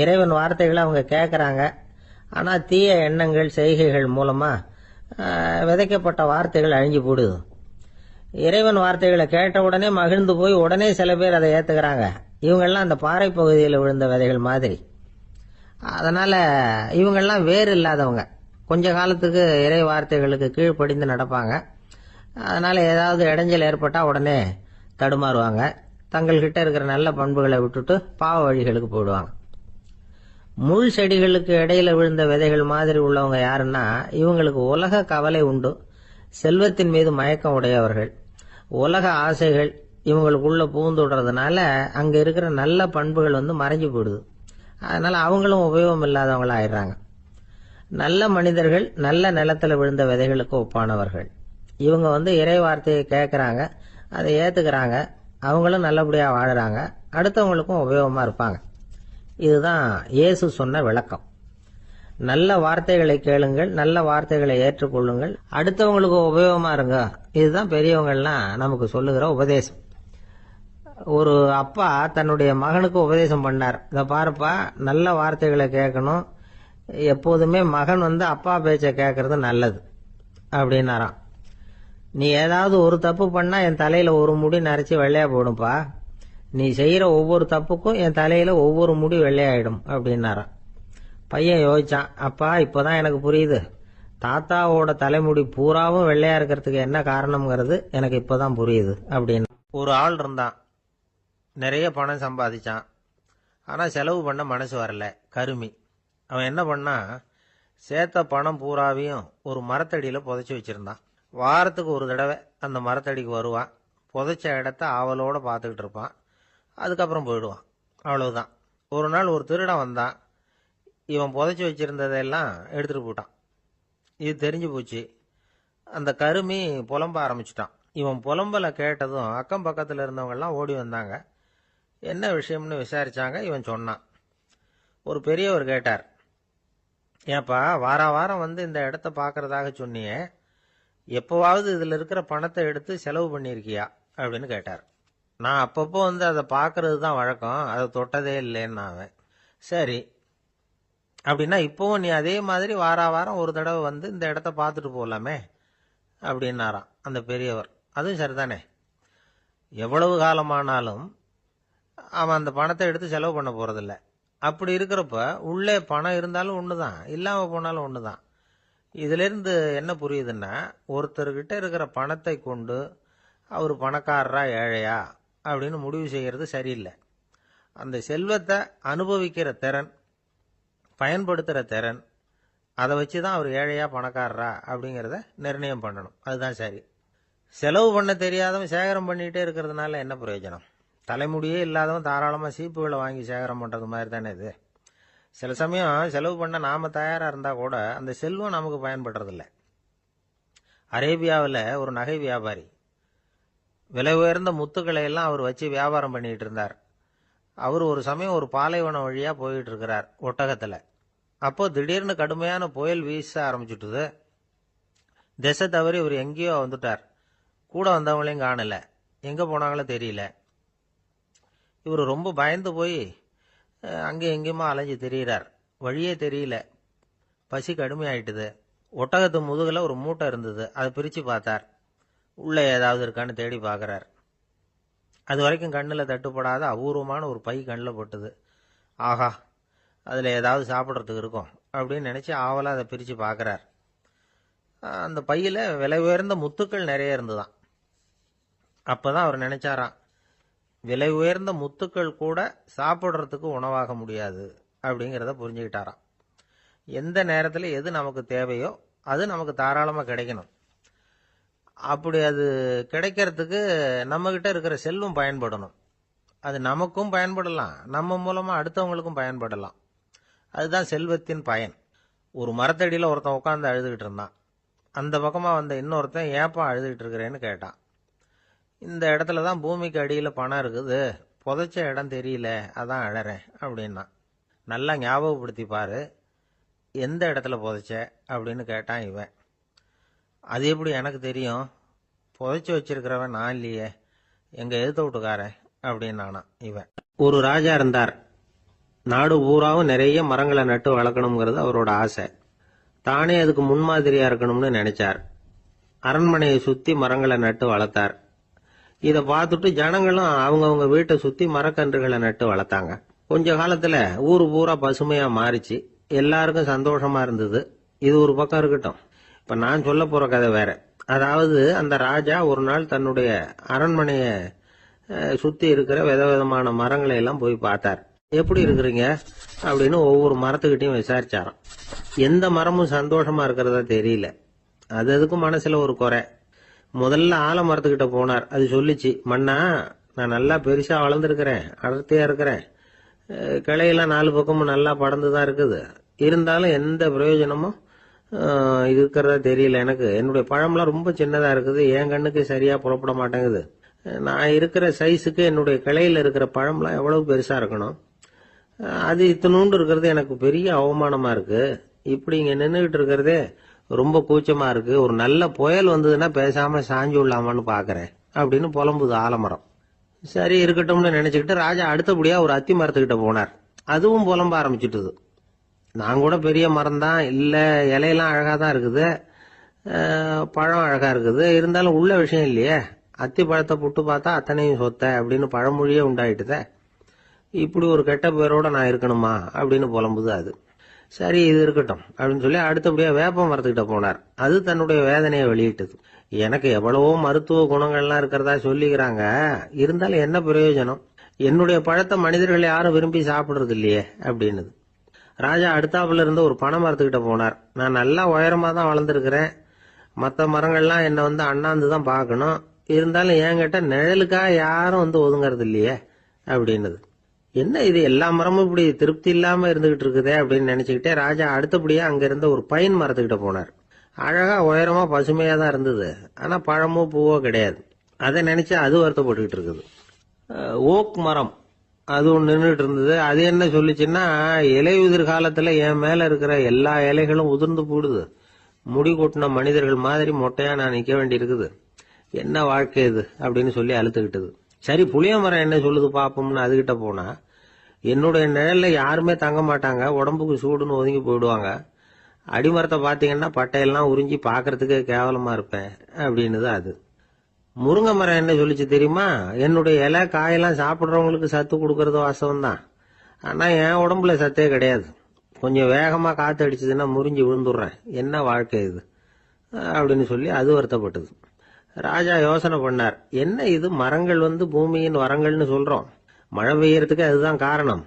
இறைவன் வார்த்தைகளை அவங்க கேட்கறாங்க, ஆனா தீய எண்ணங்கள் செய்கைகள் மூலமா விதைக்கப்பட்ட வார்த்தைகள் அழிஞ்சு போடுது. இறைவன் வார்த்தைகளை கேட்ட உடனே மகிழ்ந்து போய் உடனே சில பேர் அதை ஏத்துக்கிறாங்க. இவங்கெல்லாம் அந்த பாறை பகுதியில் விழுந்த விதைகள் மாதிரி. அதனால இவங்கெல்லாம் வேறு இல்லாதவங்க, கொஞ்ச காலத்துக்கு இறை வார்த்தைகளுக்கு கீழ்ப்படிந்து நடப்பாங்க. அதனால ஏதாவது இடைஞ்சல் ஏற்பட்டா உடனே தடுமாறுவாங்க, தங்கள்கிட்ட இருக்கிற நல்ல பண்புகளை விட்டுட்டு பாவ வழிகளுக்கு போயிடுவாங்க. முள் செடிகளுக்கு இடையில விழுந்த விதைகள் மாதிரி உள்ளவங்க யாருன்னா, இவங்களுக்கு உலக கவலை உண்டு, செல்வத்தின் மீது மயக்கம் உடையவர்கள், உலக ஆசைகள் இவங்களுக்குள்ள பூந்துடுறதுனால அங்க இருக்கிற நல்ல பண்புகள் மறைஞ்சு போயிடுது. அதனால அவங்களும் உபயோகம் இல்லாதவங்களா ஆயிடுறாங்க. நல்ல மனிதர்கள் நல்ல நிலத்துல விழுந்த விதைகளுக்கு ஒப்பானவர்கள். இவங்க இறை வார்த்தையை கேட்கறாங்க, அதை ஏத்துக்கிறாங்க, அவங்களும் நல்லபடியா வாழறாங்க, அடுத்தவங்களுக்கும் உபயோகமா இருப்பாங்க. இதுதான் இயேசு சொன்ன விளக்கம். நல்ல வார்த்தைகளை கேளுங்கள், நல்ல வார்த்தைகளை ஏற்றுக்கொள்ளுங்கள், அடுத்தவங்களுக்கு உபயோகமா இருங்க. இதுதான் பெரியவங்கள்லாம் நமக்கு சொல்லுகிற உபதேசம். ஒரு அப்பா தன்னுடைய மகனுக்கு உபதேசம் பண்ணார். இதை பாருப்பா, நல்ல வார்த்தைகளை கேட்கணும், எப்போதுமே மகன் அப்பா பேச்ச கேட்கறது நல்லது அப்படின்னாராம். நீ ஏதாவது ஒரு தப்பு பண்ணா என் தலையில ஒரு முடி நரைச்சி வெள்ளையா போடும்பா, நீ செய்யற ஒவ்வொரு தப்புக்கும் என் தலையில ஒவ்வொரு முடி வெள்ளையாயிடும் அப்படின்னாராம். பையன் யோசிச்சான், அப்பா இப்பதான் எனக்கு புரியுது, தாத்தாவோட தலைமுடி பூராவும் வெள்ளையா இருக்கிறதுக்கு என்ன காரணம்ங்கிறது எனக்கு இப்பதான் புரியுது அப்படின்னு. ஒரு ஆள் இருந்தான், நிறைய பணம் சம்பாதிச்சான், ஆனா செலவு பண்ண மனசு வரல, கருமி. அவன் என்ன பண்ணா, சேர்த்த பணம் பூராவையும் ஒரு மரத்தடியில புதைச்சி வச்சிருந்தான். வாரத்துக்கு ஒரு தடவை அந்த மரத்தடிக்கு வருவான், புதைச்ச இடத்த ஆவலோட பார்த்துக்கிட்டு இருப்பான், அதுக்கப்புறம் போயிடுவான். அவ்வளவுதான். ஒரு நாள் ஒரு திருடன் வந்தான், இவன் புதைச்சி வச்சிருந்ததெல்லாம் எடுத்துட்டு போட்டான். இது தெரிஞ்சு போச்சு. அந்த கருமி புலம்ப ஆரம்பிச்சுட்டான். இவன் புலம்பலை கேட்டதும் அக்கம் பக்கத்தில் இருந்தவங்க எல்லாம் ஓடி வந்தாங்க. என்ன விஷயம்னு விசாரிச்சாங்க. இவன் சொன்னான். ஒரு பெரியவர் கேட்டார், ஏப்பா வாரம் இந்த இடத்த பார்க்கறதாக சொன்னியே, எப்பவாவது இதுல இருக்கிற பணத்தை எடுத்து செலவு பண்ணிருக்கியா அப்படின்னு கேட்டார். நான் அப்பப்போ அதை பார்க்கறது தான் வழக்கம், அதை தொட்டதே இல்லைன்னு. அவன், சரி அப்படின்னா இப்பவும் நீ அதே மாதிரி வாரம் ஒரு தடவை இந்த இடத்த பார்த்துட்டு போகலாமே அப்படின்னாராம் அந்த பெரியவர். அதுவும் சரிதானே, எவ்வளவு காலமானாலும் அவன் அந்த பணத்தை எடுத்து செலவு பண்ண போறதில்ல. அப்படி இருக்கிறப்ப உள்ளே பணம் இருந்தாலும் ஒண்ணுதான், இல்லாம போனாலும் ஒண்ணுதான். இதுல இருந்து என்ன புரியுதுன்னா, ஒருத்தர்கிட்ட இருக்கிற பணத்தை கொண்டு அவர் பணக்காரரா ஏழையா அப்படின்னு முடிவு செய்யறது சரியில்லை. அந்த செல்வத்தை அனுபவிக்கிற திறன், பயன்படுத்துற திறன், அதை வச்சுதான் அவர் ஏழையா பணக்காரரா அப்படிங்கிறத நிர்ணயம் பண்ணணும். அதுதான் சரி. செலவு பண்ண தெரியாதவன் சேகரம் பண்ணிட்டே இருக்கிறதுனால என்ன பிரயோஜனம்? தலைமுடியே இல்லாதவன் தாராளமா சீப்புகளை வாங்கி சேகரம் பண்றது மாதிரி தானே இது. சில சமயம் செலவு பண்ண நாம தயாரா இருந்தா கூட அந்த செல்வம் நமக்கு பயன்படுறதில்ல. அரேபியாவில் ஒரு நகை வியாபாரி விலை உயர்ந்த முத்துக்களை எல்லாம் அவர் வச்சு வியாபாரம் பண்ணிட்டு இருந்தார். அவர் ஒரு சமயம் ஒரு பாலைவனம் வழியா போயிட்டு இருக்கிறார் ஒட்டகத்துல. அப்போ திடீர்னு கடுமையான புயல் வீச ஆரம்பிச்சுட்டுது. திசை தவறி இவர் எங்கேயோ வந்துட்டார். கூட வந்தவங்களையும் காணல, எங்க போனாங்களோ தெரியல. இவர் ரொம்ப பயந்து போய் அங்கேயும் எங்கேயுமா அலைஞ்சு திரியிறார். வழியே தெரியல, பசி கடுமையாயிட்டுது. ஒட்டகத்து முதுகுல ஒரு மூட்டை இருந்தது, அதை பிரிச்சு பார்த்தார். உள்ளே ஏதாவது இருக்கான்னு தேடி பார்க்குறார். அது வரைக்கும் கண்ணில் தட்டுப்படாத அபூர்வமான ஒரு பை கண்ணில் பட்டுது. ஆஹா, அதில் ஏதாவது சாப்பிட்றதுக்கு இருக்கும் அப்படின்னு நினச்சி ஆவலாக அதை பிரித்து பார்க்குறார். அந்த பையில் விலை உயர்ந்த முத்துக்கள் நிறைய இருந்துதான். அப்போ தான் அவர் நினச்சாராம், விலை உயர்ந்த முத்துக்கள் கூட சாப்பிட்றதுக்கு உணவாக முடியாது அப்படிங்கிறத புரிஞ்சுக்கிட்டாராம். எந்த நேரத்தில் எது நமக்கு தேவையோ அது நமக்கு தாராளமாக கிடைக்கணும். அப்படி அது கிடைக்கிறதுக்கு நம்மக்கிட்ட இருக்கிற செல்வம் பயன்படணும். அது நமக்கும் பயன்படலாம், நம்ம மூலமாக அடுத்தவங்களுக்கும் பயன்படலாம். அதுதான் செல்வத்தின் பயன். ஒரு மரத்தடியில் ஒருத்தன் உட்காந்து அழுதுகிட்டு இருந்தான். அந்த பக்கமாக வந்த இன்னொருத்தன் ஏப்பா அழுதுகிட்டு இருக்கிறேன்னு கேட்டான். இந்த இடத்துல தான் பூமிக்கு அடியில் பணம் இருக்குது, புதைச்ச இடம் தெரியல, அதான் அழறேன் அப்படின்னா. நல்லா ஞாபகப்படுத்தி பாரு, எந்த இடத்துல புதைச்ச அப்படின்னு கேட்டான் இவன். அது எப்படி எனக்கு தெரியும், புதைச்சி வச்சிருக்கிறவன் நான் இல்லையே, எங்கள் எதிர்த்த வீட்டுக்காரன் அப்படின்னானா இவன். ஒரு ராஜா இருந்தார். நாடு பூராவும் நிறைய மரங்களை நட்டு வளர்க்கணுங்கிறது அவரோட ஆசை. தானே அதுக்கு முன்மாதிரியா இருக்கணும்னு நினைச்சார். அரண்மனையை சுத்தி மரங்களை நட்டு வளர்த்தார். இதை பார்த்துட்டு ஜனங்களும் அவங்கவுங்க வீட்டை சுத்தி மரக்கன்றுகளை நட்டு வளர்த்தாங்க. கொஞ்ச காலத்துல ஊரு பூரா பசுமையா மாறிச்சு. எல்லாருக்கும் சந்தோஷமா இருந்தது. இது ஒரு பக்கம் இருக்கட்டும். இப்ப நான் சொல்ல போற கதை வேற. அதாவது அந்த ராஜா ஒரு நாள் தன்னுடைய அரண்மனைய சுத்தி இருக்கிற விதவிதமான மரங்களை எல்லாம் போய் பார்த்தார். எப்படி இருக்கிறீங்க அப்படின்னு ஒவ்வொரு மரத்துக்கிட்டையும் விசாரிச்சாராம். எந்த மரமும் சந்தோஷமா இருக்கிறதா தெரியல. அதுக்கும் மனசுல ஒரு குறை. முதல்ல ஆலமரத்துக்கிட்ட போனார். அது சொல்லிச்சு, மண்ணா நான் நல்லா பெருசா வளர்ந்துருக்கிறேன், அடர்த்தியா இருக்கிறேன், கிளையெல்லாம் 4 பக்கமும் நல்லா படர்ந்துதான் இருக்குது, இருந்தாலும் எந்த பிரயோஜனமும் இருக்கிறதா தெரியல எனக்கு. என்னுடைய பழம்லாம் ரொம்ப சின்னதா இருக்குது, என் கண்ணுக்கு சரியா புறப்பட மாட்டேங்குது. நான் இருக்கிற சைஸுக்கு என்னுடைய கிளையில இருக்கிற பழம்லாம் எவ்வளவு பெருசா இருக்கணும், அது இத்தனூண்டு இருக்கிறது எனக்கு பெரிய அவமானமா இருக்கு. இப்படி இங்க நின்றுகிட்டு இருக்கிறதே ரொம்ப கூச்சமா இருக்கு. ஒரு நல்ல புயல் வந்ததுன்னா பேசாம சாஞ்சு விடலாமான்னு பாக்குறேன் அப்படின்னு புலம்புது ஆலமரம். சரி இருக்கட்டும்னு நினைச்சுக்கிட்டு ராஜா அடுத்தபடியா ஒரு அத்தி மரத்துக்கிட்ட போனார். அதுவும் புலம்ப ஆரம்பிச்சுட்டுது. நான் கூட பெரிய மரம் தான், இல்ல இலையெல்லாம் அழகா தான் இருக்குது, பழம் அழகா இருக்குது, இருந்தாலும் உள்ள விஷயம் இல்லையே, அத்தி பழத்தை புட்டு பார்த்தா அத்தனையும் சொத்த அப்படின்னு பழமொழியே உண்டாயிட்டுத. இப்படி ஒரு கெட்ட பேரோட நான் இருக்கணுமா அப்படின்னு புலம்புது அது. சரி இது இருக்கட்டும் அப்படின்னு சொல்லி அடுத்தபடியா வேப்ப மரத்துக்கிட்ட போனார். அது தன்னுடைய வேதனையை வெளியிட்டது. எனக்கு எவ்வளவோ மருத்துவ குணங்கள்லாம் இருக்கிறதா சொல்லிக்கிறாங்க, இருந்தாலும் என்ன பிரயோஜனம், என்னுடைய பழத்தை மனிதர்கள் யாரும் விரும்பி சாப்பிடுறது இல்லையே அப்படின்னுது. ராஜா அடுத்தாப்புல இருந்த ஒரு பனை மரத்துக்கிட்ட போனார். நான் நல்லா உயரமா தான் வளர்ந்துருக்கிறேன், மற்ற மரங்கள்லாம் என்னை வந்து அண்ணாந்து தான் பார்க்கணும், இருந்தாலும் என்கிட்ட நிழலுக்காக யாரும் வந்து ஒதுங்கிறது இல்லையே அப்படின்னுது. என்ன இது எல்லா மரமும் இப்படி திருப்தி இல்லாம இருந்துகிட்டு இருக்குதே அப்படின்னு நினைச்சுக்கிட்டே ராஜா அடுத்தபடியா அங்க இருந்த ஒரு பைன் மரத்துக்கிட்ட போனார். அழகா உயரமா பசுமையா தான் இருந்தது, ஆனா பழமோ பூவோ கிடையாது. அதை நினைச்சு அது வருத்தப்பட்டுக்கிட்டு இருக்குது. ஓக் மரம் அது ஒன்று நின்றுட்டு இருந்தது. அது என்ன சொல்லிச்சுன்னா, இலையுதிர் காலத்துல என் மேல இருக்கிற எல்லா இலைகளும் உதிர்ந்து போடுது, முடி கொட்டின மனிதர்கள் மாதிரி மொட்டையா நான் நிக்க வேண்டி இருக்குது, என்ன வாழ்க்கை இது அப்படின்னு சொல்லி அழுத்துக்கிட்டது. சரி புளிய மரம் என்ன சொல்லுது பாப்போம்னு அதுகிட்ட போனா, என்னுடைய நிழல்ல யாருமே தங்க மாட்டாங்க, உடம்புக்கு சூடுன்னு ஒதுங்கி போயிடுவாங்க, அடிமரத்தை பாத்தீங்கன்னா பட்டையெல்லாம் உறிஞ்சி பாக்குறதுக்கே கேவலமா இருப்பேன் அப்படின்னுது அது. முருங்கை மரம் என்ன சொல்லிச்சு தெரியுமா, என்னுடைய இலை காயெல்லாம் சாப்பிட்றவங்களுக்கு சத்து கொடுக்கறது வாசம் தான், ஆனா என் உடம்புல சத்தே கிடையாது, கொஞ்சம் வேகமா காத்து அடிச்சதுன்னா முறிஞ்சு விழுந்துடுறேன், என்ன வாழ்க்கை இது அப்படின்னு சொல்லி அது வருத்தப்பட்டது. ராஜா யோசனை பண்ணார், என்ன இது மரங்கள் வந்து பூமியின் வரங்கள்னு சொல்றோம், மழை பெய்யறதுக்கு அதுதான் காரணம்,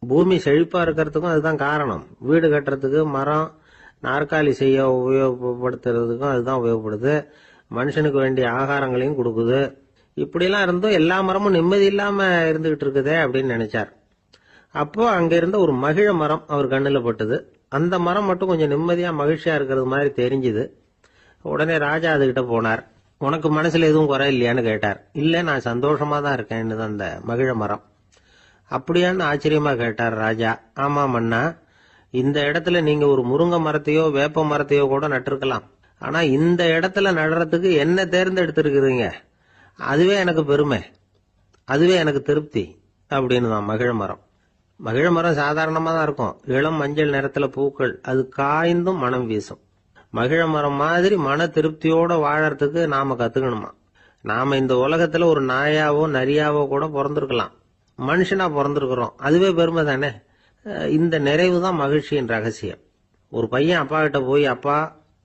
பூமி செழிப்பா இருக்கிறதுக்கும் அதுதான் காரணம், வீடு கட்டுறதுக்கு மரம், நாற்காலி செய்ய உபயோகப்படுத்துறதுக்கும் அதுதான் உபயோகப்படுது, மனுஷனுக்கு வேண்டிய ஆகாரங்களையும் கொடுக்குது, இப்படிலாம் இருந்தும் எல்லா மரமும் நிம்மதி இல்லாம இருந்துகிட்டு இருக்குதே அப்படின்னு நினைச்சார். அப்போ அங்க இருந்த ஒரு மகிழ மரம் அவர் கண்ணுல பட்டது. அந்த மரம் மட்டும் கொஞ்சம் நிம்மதியா மகிழ்ச்சியா இருக்கிறது மாதிரி தெரிஞ்சுது. உடனே ராஜா அதுகிட்ட போனார். உனக்கு மனசுல எதுவும் குறை இல்லையான்னு கேட்டார். இல்ல நான் சந்தோஷமா தான் இருக்கேன்னு அந்த மகிழ மரம். அப்படியான்னு ஆச்சரியமா கேட்டார் ராஜா. ஆமா மன்னா, இந்த இடத்துல நீங்க ஒரு முருங்கை மரத்தையோ வேப்ப மரத்தையோ கூட நட்டிருக்கலாம், ஆனா இந்த இடத்துல நடுறதுக்கு என்ன தேர்ந்தெடுத்திருக்கிறீங்க, அதுவே எனக்கு பெருமை, அதுவே எனக்கு திருப்தி அப்படின்னு தான் மகிழ மரம். மகிழ மரம் சாதாரணமா தான் இருக்கும், இளம் மஞ்சள் நிறத்துல பூக்கள், அது காய்ந்தும் மனம் வீசும். மகிழ மரம் மாதிரி மன திருப்தியோட வாழறதுக்கு நாம கத்துக்கணுமா. நாம இந்த உலகத்துல ஒரு நாயாவோ நரியாவோ கூட பிறந்திருக்கலாம், மனுஷனா பிறந்திருக்கிறோம், அதுவே பெருமை தானே. இந்த நிறைவு தான் மகிழ்ச்சியின் ரகசியம். ஒரு பையன் அப்பா கிட்ட போய், அப்பா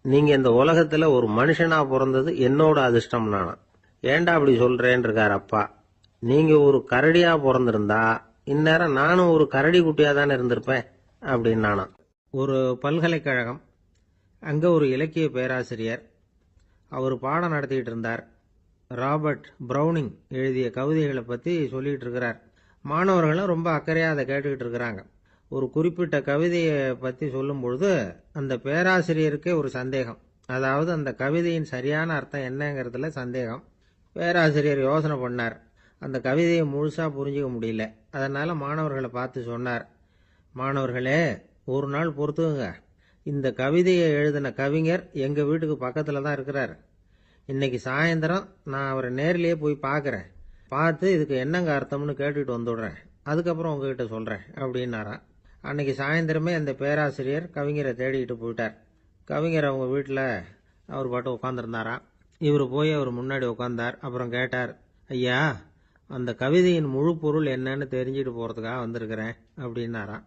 நீங்க இந்த உலகத்துல ஒரு மனுஷனா பிறந்தது என்னோட அதிர்ஷ்டம் நானா. ஏண்டா அப்படி சொல்றேன்னு இருக்காரு அப்பா. நீங்க ஒரு கரடியா பிறந்திருந்தா இந்நேரம் நானும் ஒரு கரடி குட்டியா தானே இருந்திருப்பேன் அப்படின்னு நானா. ஒரு பல்கலைக்கழகம், அங்க ஒரு இலக்கிய பேராசிரியர், அவர் பாடம் நடத்திட்டு இருந்தார். ராபர்ட் பிரவுனிங் எழுதிய கவிதைகளை பத்தி சொல்லிட்டு இருக்கிறார். மாணவர்களும் ரொம்ப அக்கறையா அதை கேட்டுக்கிட்டு இருக்கிறாங்க. ஒரு குறிப்பிட்ட கவிதையை பத்தி சொல்லும் பொழுது அந்த பேராசிரியருக்கே ஒரு சந்தேகம். அதாவது அந்த கவிதையின் சரியான அர்த்தம் என்னங்கிறதுல சந்தேகம். பேராசிரியர் யோசனை பண்ணார். அந்த கவிதையை முழுசா புரிஞ்சுக்க முடியல. அதனால மாணவர்களை பார்த்து சொன்னார், மாணவர்களே ஒரு நாள் பொறுத்துங்க, இந்த கவிதையை எழுதின கவிஞர் எங்க வீட்டுக்கு பக்கத்துல தான் இருக்கிறார். இன்னைக்கு சாயந்தரம் நான் அவரை நேரிலேயே போய் பார்க்கறேன். பார்த்து இதுக்கு என்னங்க அர்த்தம்னு கேட்டுட்டு வந்துடுறேன். அதுக்கப்புறம் உங்ககிட்ட சொல்றேன் அப்படின்னாராம். அன்னைக்கு சாயந்தரமே அந்த பேராசிரியர் கவிஞரை தேடிக்கிட்டு போயிட்டார். கவிஞர் அவங்க வீட்டில் அவர் பாட்டு உட்காந்துருந்தாராம். இவர் போய் அவர் முன்னாடி உட்காந்தார். அப்புறம் கேட்டார், ஐயா அந்த கவிதையின் முழு பொருள் என்னன்னு தெரிஞ்சுட்டு போறதுக்காக வந்திருக்கிறேன் அப்படின்னாராம்.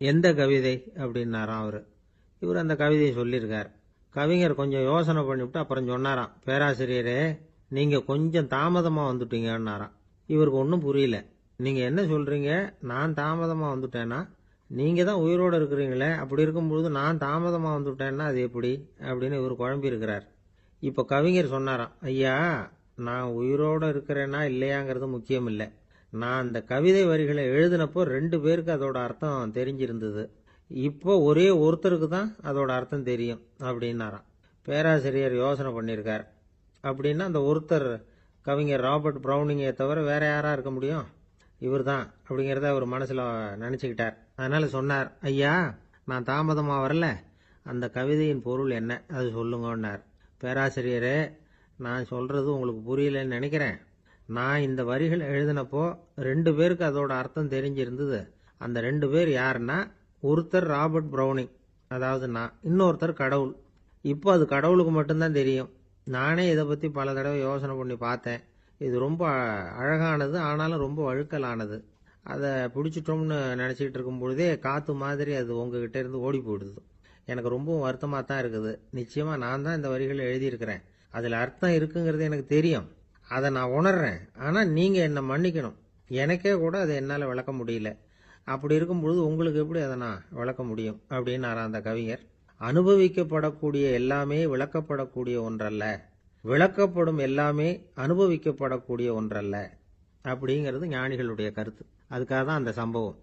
எந்த கவிதை அப்படின்னாராம் அவரு. இவர் அந்த கவிதையை சொல்லியிருக்கார். கவிஞர் கொஞ்சம் யோசனை பண்ணிவிட்டு அப்புறம் சொன்னாராம், பேராசிரியரே நீங்க கொஞ்சம் தாமதமா வந்துட்டீங்கன்னாராம். இவருக்கு ஒன்றும் புரியல. நீங்க என்ன சொல்றீங்க, நான் தாமதமா வந்துட்டேன்னா? நீங்க தான் உயிரோடு இருக்கிறீங்களே, அப்படி இருக்கும்பொழுது நான் தாமதமா வந்துட்டேன்னா அது எப்படி அப்படின்னு இவர் குழம்பி இருக்கிறார். இப்ப கவிஞர் சொன்னாராம், ஐயா நான் உயிரோடு இருக்கிறேன்னா இல்லையாங்கிறது முக்கியம் இல்லை. நான் அந்த கவிதை வரிகளை எழுதினப்போ 2 பேருக்கு அதோட அர்த்தம் தெரிஞ்சிருந்தது. இப்போ ஒரே ஒருத்தருக்கு தான் அதோட அர்த்தம் தெரியும் அப்படின்னாராம். பேராசிரியர் யோசனை பண்ணியிருக்கார். அப்படின்னா அந்த ஒருத்தர் கவிஞர் ராபர்ட் பிரவுனிங்கை தவிர வேற யாரா இருக்க முடியும்? இவர் தான் அப்படிங்கிறத அவர் மனசுல நினைச்சுக்கிட்டார். அதனால சொன்னார், ஐயா நான் தாமதமா வரல, அந்த கவிதையின் பொருள் என்ன அது சொல்லுங்கன்னார். பேராசிரியரே நான் சொல்றது உங்களுக்கு புரியலன்னு நினைக்கிறேன். நான் இந்த வரிகள் எழுதினப்போ 2 பேருக்கு அதோட அர்த்தம் தெரிஞ்சிருந்தது. அந்த 2 பேர் யாருன்னா, ஒருத்தர் ராபர்ட் பிரவுனிங், அதாவது நான், இன்னொருத்தர் கடவுள். இப்போ அது கடவுளுக்கு மட்டும்தான் தெரியும். நானே இதை பத்தி பல தடவை யோசனை பண்ணி பார்த்தேன். இது ரொம்ப அழகானது, ஆனாலும் ரொம்ப வழுக்கலானது. அதை பிடிச்சிட்டோம்னு நினைச்சிட்டு இருக்கும் பொழுதே காத்து மாதிரி அது உங்ககிட்ட இருந்து ஓடி போயிடுது. எனக்கு ரொம்பவும் வருத்தமா தான் இருக்குது. நிச்சயமா நான் தான் இந்த வரிகளை எழுதியிருக்கிறேன். அதுல அர்த்தம் இருக்குங்கிறது எனக்கு தெரியும், அதை நான் உணர்றேன். ஆனா நீங்க என்னை மன்னிக்கணும், எனக்கே கூட அதை என்னால விளக்க முடியல. அப்படி இருக்கும் பொழுது உங்களுக்கு எப்படி அதை நான் விளக்க முடியும் அப்படின்னாரா அந்த கவிஞர். அனுபவிக்கப்படக்கூடிய எல்லாமே விளக்கப்படக்கூடிய ஒன்றல்ல, விளக்கப்படும் எல்லாமே அனுபவிக்கப்படக்கூடிய ஒன்றல்ல அப்படிங்கிறது ஞானிகளுடைய கருத்து. அதுக்காக தான் அந்த சம்பவம்.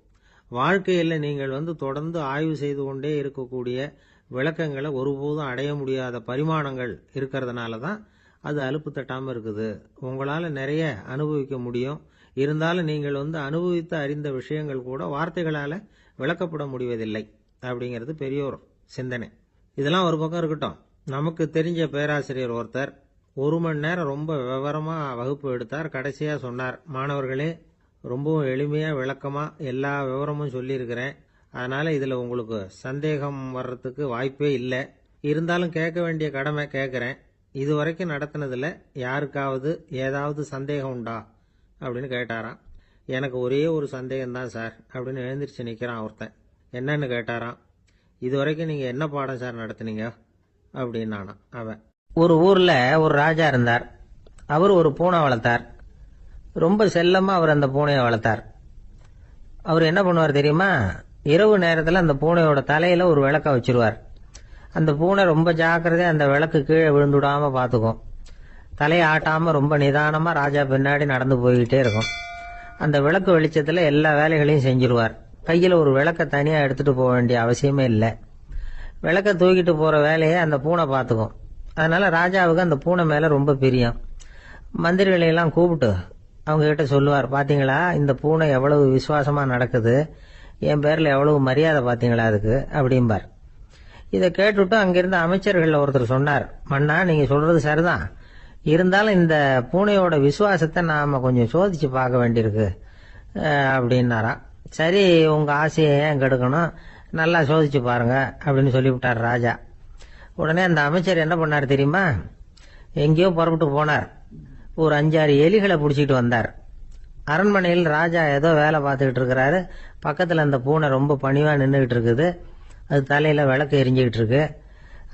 வாழ்க்கையில் நீங்கள் தொடர்ந்து ஆய்வு செய்து கொண்டே இருக்கக்கூடிய விளக்கங்களை ஒருபோதும் அடைய முடியாத பரிமாணங்கள் இருக்கிறதுனால தான் அது அலுப்பு தட்டாமல் இருக்குது. உங்களால் நிறைய அனுபவிக்க முடியும், இருந்தாலும் நீங்கள் அனுபவித்து அறிந்த விஷயங்கள் கூட வார்த்தைகளால் விளக்கப்பட முடிவதில்லை அப்படிங்கிறது பெரியோர் சிந்தனை. இதெல்லாம் ஒரு பக்கம் இருக்கட்டும். நமக்கு தெரிஞ்ச பேராசிரியர் ஒருத்தர் 1 மணி நேரம் ரொம்ப விவரமா வகுப்பு எடுத்தார். கடைசியா சொன்னார், மாணவர்களே ரொம்பவும் எளிமையா விளக்கமா எல்லா விவரமும் சொல்லியிருக்கிறேன். அதனால இதுல உங்களுக்கு சந்தேகம் வர்றதுக்கு வாய்ப்பே இல்லை. இருந்தாலும் கேட்க வேண்டிய கடமை கேட்கிறேன். இதுவரைக்கும் நடத்தினதுல யாருக்காவது ஏதாவது சந்தேகம் உண்டா அப்படின்னு கேட்டாராம். எனக்கு ஒரே ஒரு சந்தேகம் தான் சார் அப்படின்னு எழுந்திரிச்சு நிக்கிறான் ஒருத்தன். என்னன்னு கேட்டாராம். இதுவரைக்கும் நீங்க என்ன பாடம் சார் நடத்துனீங்க அப்படின்னானா அவன். ஒரு ஊர்ல ஒரு ராஜா இருந்தார். அவர் ஒரு பூனை வளர்த்தார். ரொம்ப செல்லமா அவர் அந்த பூனையை வளர்த்தார். அவர் என்ன பண்ணுவார் தெரியுமா, இரவு நேரத்தில் அந்த பூனையோட தலையில ஒரு விளக்க வச்சிருவார். அந்த பூனை ரொம்ப ஜாக்கிரதையா அந்த விளக்கு கீழே விழுந்துடாம பாத்துக்கும். தலையை ஆட்டாம ரொம்ப நிதானமா ராஜா பின்னாடி நடந்து போய்கிட்டே இருக்கும். அந்த விளக்கு வெளிச்சத்துல எல்லா வேலைகளையும் செஞ்சிருவார். கையில ஒரு விளக்க தனியா எடுத்துட்டு போக வேண்டிய அவசியமே இல்லை. விளக்க தூக்கிட்டு போற வேலையை அந்த பூனை பாத்துக்கும். அதனால ராஜாவுக்கு அந்த பூனை மேல ரொம்ப பிரியம். மந்திரிகளை எல்லாம் கூப்பிட்டு அவங்க கிட்ட சொல்லுவார், பாத்தீங்களா இந்த பூனை எவ்வளவு விசுவாசமா நடக்குது, என் பேர்ல எவ்வளவு மரியாதை பாத்தீங்களா அதுக்கு அப்படிம்பார். இதை கேட்டுட்டு அங்கிருந்த அமைச்சர்கள் ஒருத்தர் சொன்னார், மன்னா நீங்க சொல்றது சரிதான், இருந்தாலும் இந்த பூனையோட விசுவாசத்தை நாம கொஞ்சம் சோதிச்சு பார்க்க வேண்டியிருக்கு அப்படின்னாராம். சரி உங்க ஆசையை ஏன் கெடுக்கணும், நல்லா சோதிச்சு பாருங்க அப்படின்னு சொல்லிவிட்டார் ராஜா. உடனே அந்த அமைச்சர் என்ன பண்ணார் தெரியுமா? எங்கேயோ புறப்பட்டு போனார். ஒரு 5-6 எலிகளை பிடிச்சிட்டு வந்தார். அரண்மனையில் ராஜா ஏதோ வேலை பார்த்துக்கிட்டு இருக்கிறாரு. பக்கத்தில் அந்த பூனை ரொம்ப பணிவாக நின்றுக்கிட்டு இருக்குது. அது தலையில் விளக்கு எரிஞ்சுக்கிட்டு இருக்கு.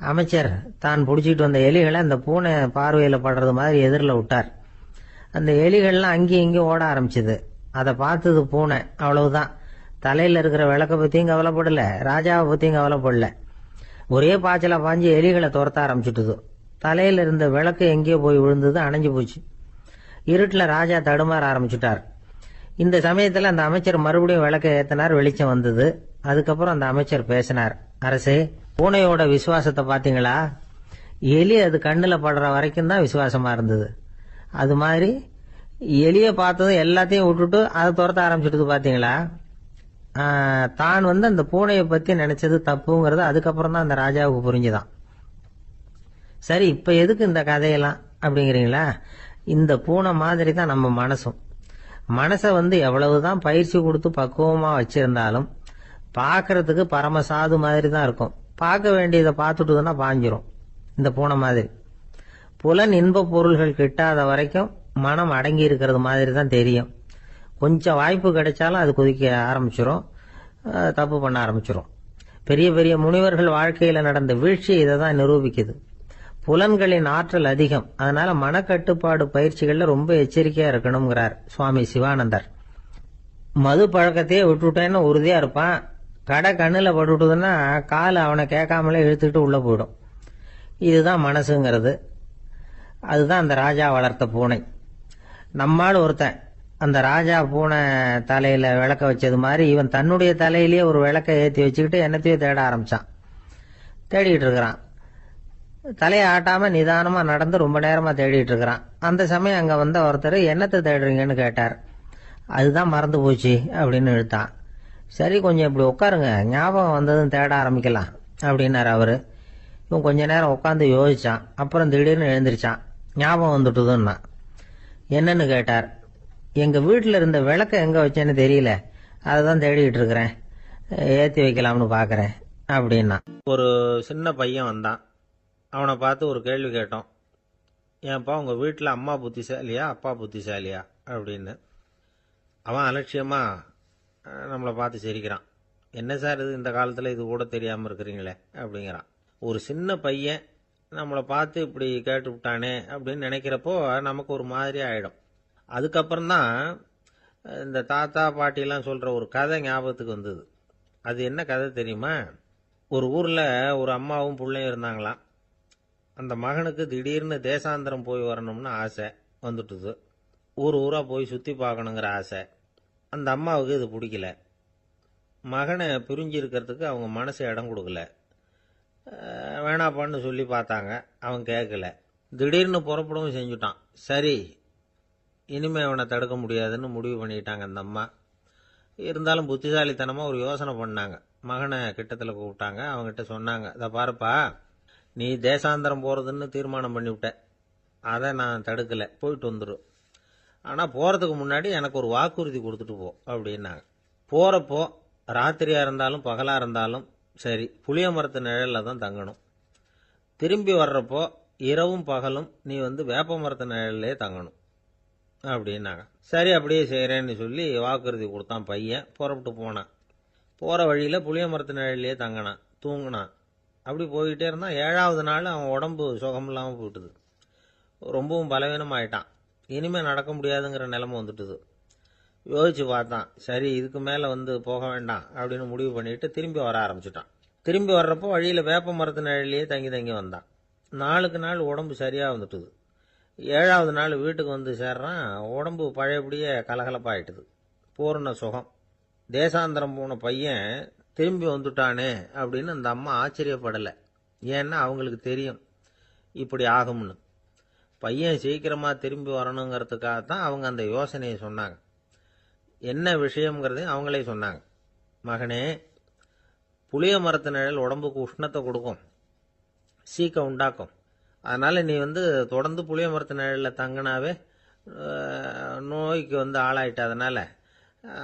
அமைச்சர் தான் பிடிச்சிட்டு வந்த எலிகளை அந்த பூனை பார்வையில் படுறது மாதிரி எதிரில் விட்டார். அந்த எலிகள்லாம் அங்கேயும் இங்கேயும் ஓட ஆரம்பிச்சுது. அதை பார்த்தது பூனை. அவ்வளவுதான். தலையில் இருக்கிற விளக்கை பற்றியும் கவலைப்படல, ராஜாவை பற்றியும் கவலைப்படல. ஒரே பாய்ச்சலாக பாஞ்சு எலிகளை துரத்த ஆரம்பிச்சுட்டுது. தலையில் இருந்த விளக்கு எங்கேயோ போய் விழுந்தது, அணைஞ்சு போச்சு. இருட்டில் ராஜா தடுமாற ஆரம்பிச்சுட்டார். இந்த சமயத்தில் அந்த அமைச்சர் மறுபடியும் விளக்கை ஏற்றினார். வெளிச்சம் வந்தது. அதுக்கப்புறம் அந்த அமைச்சர் பேசினார். அரசே, பூனையோட விசுவாசத்தை பார்த்தீங்களா? எலி அது கண்ணில் படுற வரைக்கும் தான் விசுவாசமா இருந்தது. அது மாதிரி எலியை பார்த்ததும் எல்லாத்தையும் விட்டுட்டு அதை துரத்த ஆரம்பிச்சுட்டு பார்த்தீங்களா? தான் அந்த பூனையை பற்றி நினைச்சது தப்புங்கிறது அதுக்கப்புறம் தான் அந்த ராஜாவுக்கு புரிஞ்சுதான். சரி, இப்ப எதுக்கு இந்த கதையெல்லாம் அப்படிங்கிறீங்களா? இந்த பூனை மாதிரி தான் நம்ம மனசும். மனசை எவ்வளவுதான் பயிற்சி கொடுத்து பக்குவமா வச்சிருந்தாலும் பார்க்கறதுக்கு பரமசாது மாதிரி தான் இருக்கும். பார்க்க வேண்டியதை பார்த்துட்டுதுன்னா பாஞ்சிரும். இந்த பூனை மாதிரி புலன் இன்ப பொருள்கள் கிட்டாத வரைக்கும் மனம் அடங்கி இருக்கிறது மாதிரி தான் தெரியும். கொஞ்சம் வாய்ப்பு கிடைச்சாலும் அது குதிக்க ஆரம்பிச்சிரும், தப்பு பண்ண ஆரம்பிச்சிரும். பெரிய பெரிய முனிவர்கள் வாழ்க்கையில நடந்த வீழ்ச்சி இதை தான் நிரூபிக்குது. புலன்களின் ஆற்றல் அதிகம். அதனால மனக்கட்டுப்பாடு பயிற்சிகள்ல ரொம்ப எச்சரிக்கையா இருக்கணுங்கிறார் சுவாமி சிவானந்தர். மது பழக்கத்தையே விட்டுட்டேன்னு உறுதியா இருப்பான். கடை கண்ணுல பட்டுட்டுதுன்னா கால் அவனை கேட்காமலே இழுத்துட்டு உள்ள போயிடும். இதுதான் மனசுங்கிறது. அதுதான் அந்த ராஜா வளர்த்த பூனை. நம்மால் ஒருத்தன் அந்த ராஜா பூனை தலையில விளக்க வச்சது மாதிரி இவன் தன்னுடைய தலையிலேயே ஒரு விளக்க ஏற்றி வச்சுக்கிட்டு என்னத்தையும் தேட ஆரம்பிச்சான். தேடிட்டு இருக்கிறான். தலையை ஆட்டாம நிதானமா நடந்து ரொம்ப நேரமா தேடிட்டு இருக்கிறான். அந்த சமயம் அங்க ஒருத்தர் என்னத்தை தேடுறீங்கன்னு கேட்டார். அதுதான் மறந்து போச்சு அப்படின்னு இழுத்தான். சரி, கொஞ்சம் இப்படி உட்காருங்க, ஞாபகம் வந்ததும் தேட ஆரம்பிக்கலாம் அப்படின்னாரு அவரு. இவன் கொஞ்ச நேரம் உட்காந்து யோசிச்சான். அப்புறம் திடீர்னு எழுந்திரிச்சான். ஞாபகம் வந்துட்டுதுன்னா. என்னன்னு கேட்டார். எங்க வீட்டுல இருந்த விளக்க எங்க வச்சேன்னு தெரியல, அதான் தேடிட்டு இருக்கிறேன், ஏத்தி வைக்கலாம்னு பாக்குறேன் அப்படின்னா. ஒரு சின்ன பையன் வந்தான். அவனை பார்த்து ஒரு கேள்வி கேட்டோம். ஏன்ப்பா உங்க வீட்டில் அம்மா புத்திசாலியா அப்பா புத்திசாலியா அப்படின்னு. அவன் அலட்சியமா நம்மளை பார்த்து சிரிக்கிறான். என்ன சார் இது, இந்த காலத்தில் இது கூட தெரியாமல் இருக்கிறீங்களே அப்படிங்கிறான். ஒரு சின்ன பையன் நம்மளை பார்த்து இப்படி கேட்டு விட்டானே அப்படின்னு நினைக்கிறப்போ நமக்கு ஒரு மாதிரி ஆயிடும். அதுக்கப்புறம்தான் இந்த தாத்தா பாட்டிலாம் சொல்கிற ஒரு கதை ஞாபகத்துக்கு வந்தது. அது என்ன கதை தெரியுமா? ஒரு ஊரில் ஒரு அம்மாவும் பிள்ளையும் இருந்தாங்களாம். அந்த மகனுக்கு திடீர்னு தேசாந்திரம் போய் வரணும்னு ஆசை வந்துட்டுது. ஊராக போய் சுற்றி பார்க்கணுங்கிற ஆசை. அந்த அம்மாவுக்கு இது பிடிக்கல. மகனை பிரிஞ்சு இருக்கிறதுக்கு அவங்க மனசு இடம் கொடுக்கல. வேணாப்பான்னு சொல்லி பார்த்தாங்க, அவன் கேட்கல. திடீர்னு புறப்படவும் செஞ்சுட்டான். சரி, இனிமே அவனை தடுக்க முடியாதுன்னு முடிவு பண்ணிட்டாங்க அந்த அம்மா. இருந்தாலும் புத்திசாலித்தனமாக ஒரு யோசனை பண்ணாங்க. மகனை கிட்டத்தில் கூப்பிட்டாங்க. அவங்ககிட்ட சொன்னாங்க, இதை பாருப்பா, நீ தேசாந்திரம் போகிறதுன்னு தீர்மானம் பண்ணிவிட்ட, அதை நான் தடுக்கலை, போயிட்டு வந்துடும். ஆனால் போகிறதுக்கு முன்னாடி எனக்கு ஒரு வாக்குறுதி கொடுத்துட்டு போ அப்படின்னாங்க. போகிறப்போ ராத்திரியாக இருந்தாலும் பகலாக இருந்தாலும் சரி, புளிய மரத்து நிழலில் தான் தங்கணும். திரும்பி வர்றப்போ இரவும் பகலும் நீ வேப்ப மரத்து நிழல்லே தங்கணும் அப்படின்னாங்க. சரி, அப்படியே செய்கிறேன்னு சொல்லி வாக்குறுதி கொடுத்தான் பையன். புறப்பட்டு போனான். போகிற வழியில் புளிய மரத்து நிழல்லையே தங்கினான், தூங்கினான். அப்படி போய்கிட்டே இருந்தான். 7வது நாள் அவன் உடம்பு சுகம் இல்லாமல் போயிட்டுது. ரொம்பவும் பலவீனமாயிட்டான். இனிமேல் நடக்க முடியாதுங்கிற நிலைமை வந்துட்டுது. யோசிச்சு பார்த்தான். சரி, இதுக்கு மேலே போக வேண்டாம் அப்படின்னு முடிவு பண்ணிட்டு திரும்பி வர ஆரம்பிச்சுட்டான். திரும்பி வர்றப்போ வழியில் வேப்ப மரத்து நிழலையே தங்கி தங்கி வந்தான். நாளுக்கு நாள் உடம்பு சரியாக வந்துட்டுது. 7வது நாள் வீட்டுக்கு சேர்றான். உடம்பு பழையபடியே கலகலப்பாயிட்டுது. பூர்ண சுகம். தேசாந்திரம் போன பையன் திரும்பி வந்துட்டானே அப்படின்னு அந்த அம்மா ஆச்சரியப்படலை. ஏன்னா அவங்களுக்கு தெரியும் இப்படி ஆகும்னு. பையன் சீக்கிரமா திரும்பி வரணுங்கிறதுக்காகத்தான் அவங்க அந்த யோசனையை சொன்னாங்க. என்ன விஷயம்ங்கிறதையும் அவங்களே சொன்னாங்க. மகனே, புளிய மரத்து நிழல் உடம்புக்கு உஷ்ணத்தை கொடுக்கும், சீக்கம் உண்டாக்கும். அதனால நீ தொடர்ந்து புளிய மரத்து நிழலில் தங்கினாவே நோய்க்கு ஆளாயிட்ட.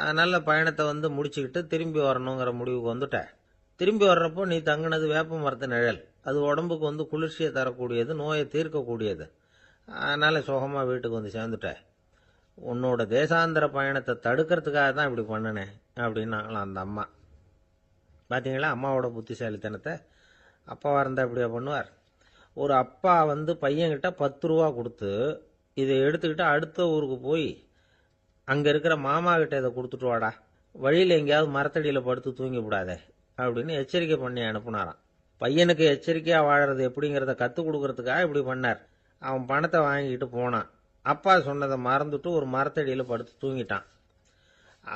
அதனால பயணத்தை முடிச்சுக்கிட்டு திரும்பி வரணுங்கிற முடிவுக்கு வந்துட்ட. திரும்பி வர்றப்போ நீ தங்கினது வேப்ப மரத்து நிழல், அது உடம்புக்கு வந்து குளிர்ச்சியை தரக்கூடியது, நோயை தீர்க்கக்கூடியது. அதனால சுகமாக வீட்டுக்கு வந்து சேர்ந்துட்டேன். உன்னோட தேசாந்திர பயணத்தை தடுக்கிறதுக்காக தான் இப்படி பண்ணினேன் அப்படின்னாங்களாம் அந்த அம்மா. பார்த்தீங்களா அம்மாவோட புத்திசாலித்தனத்தை? அப்பாவாக இருந்தால் இப்படியா பண்ணுவார்? ஒரு அப்பா வந்து பையன்கிட்ட 10 ரூபா கொடுத்து இதை எடுத்துக்கிட்டு அடுத்த ஊருக்கு போய் அங்கே இருக்கிற மாமா கிட்ட இதை கொடுத்துட்டு வாடா, வழியில் எங்கேயாவது மரத்தடியில் படுத்து தூங்கி விடாதே அப்படின்னு எச்சரிக்கை பண்ணி அனுப்புனாராம். பையனுக்கு எச்சரிக்கையாக வாழறது எப்படிங்கிறத கற்றுக் கொடுக்கறதுக்காக இப்படி பண்ணார். அவன் பணத்தை வாங்கிட்டு போனான். அப்பா சொன்னதை மறந்துட்டு ஒரு மரத்தடியில் படுத்து தூங்கிட்டான்.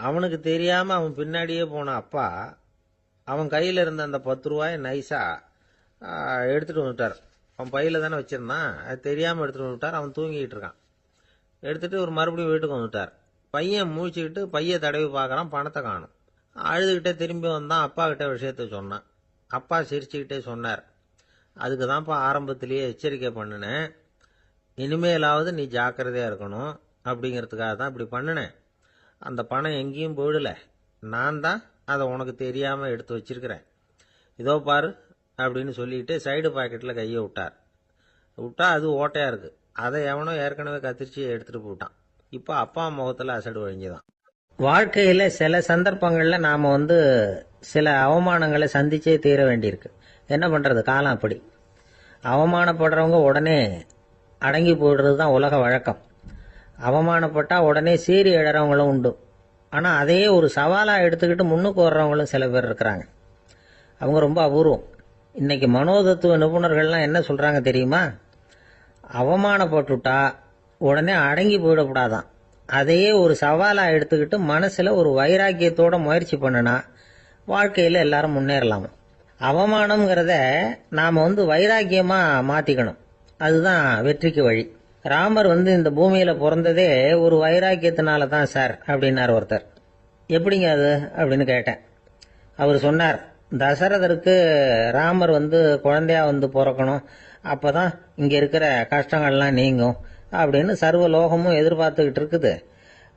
அவனுக்கு தெரியாமல் அவன் பின்னாடியே போன அப்பா அவன் கையில் இருந்த அந்த 10 ரூபாயை நைஸாக எடுத்துகிட்டு வந்துட்டார். அவன் பையில் தானே வச்சிருந்தான், அது தெரியாமல் எடுத்துகிட்டு வந்துட்டார். அவன் தூங்கிக்கிட்டு இருக்கான். எடுத்துகிட்டு ஒரு மறுபடியும் வீட்டுக்கு வந்துட்டார். பையன் மூழ்கிக்கிட்டு பையை தடவி பார்க்குறான், பணத்தை காணும். அழுதுகிட்டே திரும்பி வந்தான். அப்பா கிட்ட விஷயத்த சொன்னான். அப்பா சிரிச்சுக்கிட்டே சொன்னார், அதுக்கு தான்ப்பா ஆரம்பத்திலேயே எச்சரிக்கை பண்ணினேன், இனிமேலாவது நீ ஜாக்கிரதையாக இருக்கணும் அப்படிங்கிறதுக்காக தான் இப்படி பண்ணினேன். அந்த பணம் எங்கேயும் போயிடல, நான் தான் அதை உனக்கு தெரியாமல் எடுத்து வச்சிருக்கிறேன். இதோ பாரு அப்படின்னு சொல்லிட்டு சைடு பாக்கெட்டில் கையை விட்டா அது ஓட்டையாக இருக்குது. அதை எவனோ ஏற்கனவே கத்திரிச்சு எடுத்துகிட்டு போட்டான். இப்போ அப்பா முகத்தில் அசடு வழிஞ்சுதான். வாழ்க்கையில் சில சந்தர்ப்பங்களில் நாம் வந்து சில அவமானங்களை சந்திச்சே தீர வேண்டியிருக்கு. என்ன பண்ணுறது, காலம் அப்படி. அவமானப்படுறவங்க உடனே அடங்கி போயிடுறது தான் உலக வழக்கம். அவமானப்பட்டால் உடனே சீறி எழறவங்களும் உண்டு. ஆனால் அதையே ஒரு சவாலாக எடுத்துக்கிட்டு முன்னுக்கு வர்றவங்களும் சில பேர் இருக்கிறாங்க. அவங்க ரொம்ப அபூர்வம். இன்னைக்கு மனோதத்துவ நிபுணர்கள்லாம் என்ன சொல்கிறாங்க தெரியுமா? அவமானப்பட்டுட்டா உடனே அடங்கி போயிடக்கூடாதான். அதையே ஒரு சவாலாக எடுத்துக்கிட்டு மனசில் ஒரு வைராக்கியத்தோட முயற்சி பண்ணினா வாழ்க்கையில் எல்லாரும் முன்னேறலாம். அவமானம்ங்கிறத நாம் வந்து வைராக்கியமாக மாற்றிக்கணும். அதுதான் வெற்றிக்கு வழி. ராமர் வந்து இந்த பூமியில் பிறந்ததே ஒரு வைராக்கியத்தினால தான் சார் அப்படின்னார் ஒருத்தர். எப்படிங்க அது அப்படின்னு கேட்டேன். அவர் சொன்னார், தசரதருக்கு ராமர் வந்து குழந்தையா வந்து பிறக்கணும், அப்போ தான் இங்கே இருக்கிற கஷ்டங்கள்லாம் நீங்கும் அப்படின்னு சர்வ லோகமும் எதிர்பார்த்துக்கிட்டு இருக்குது.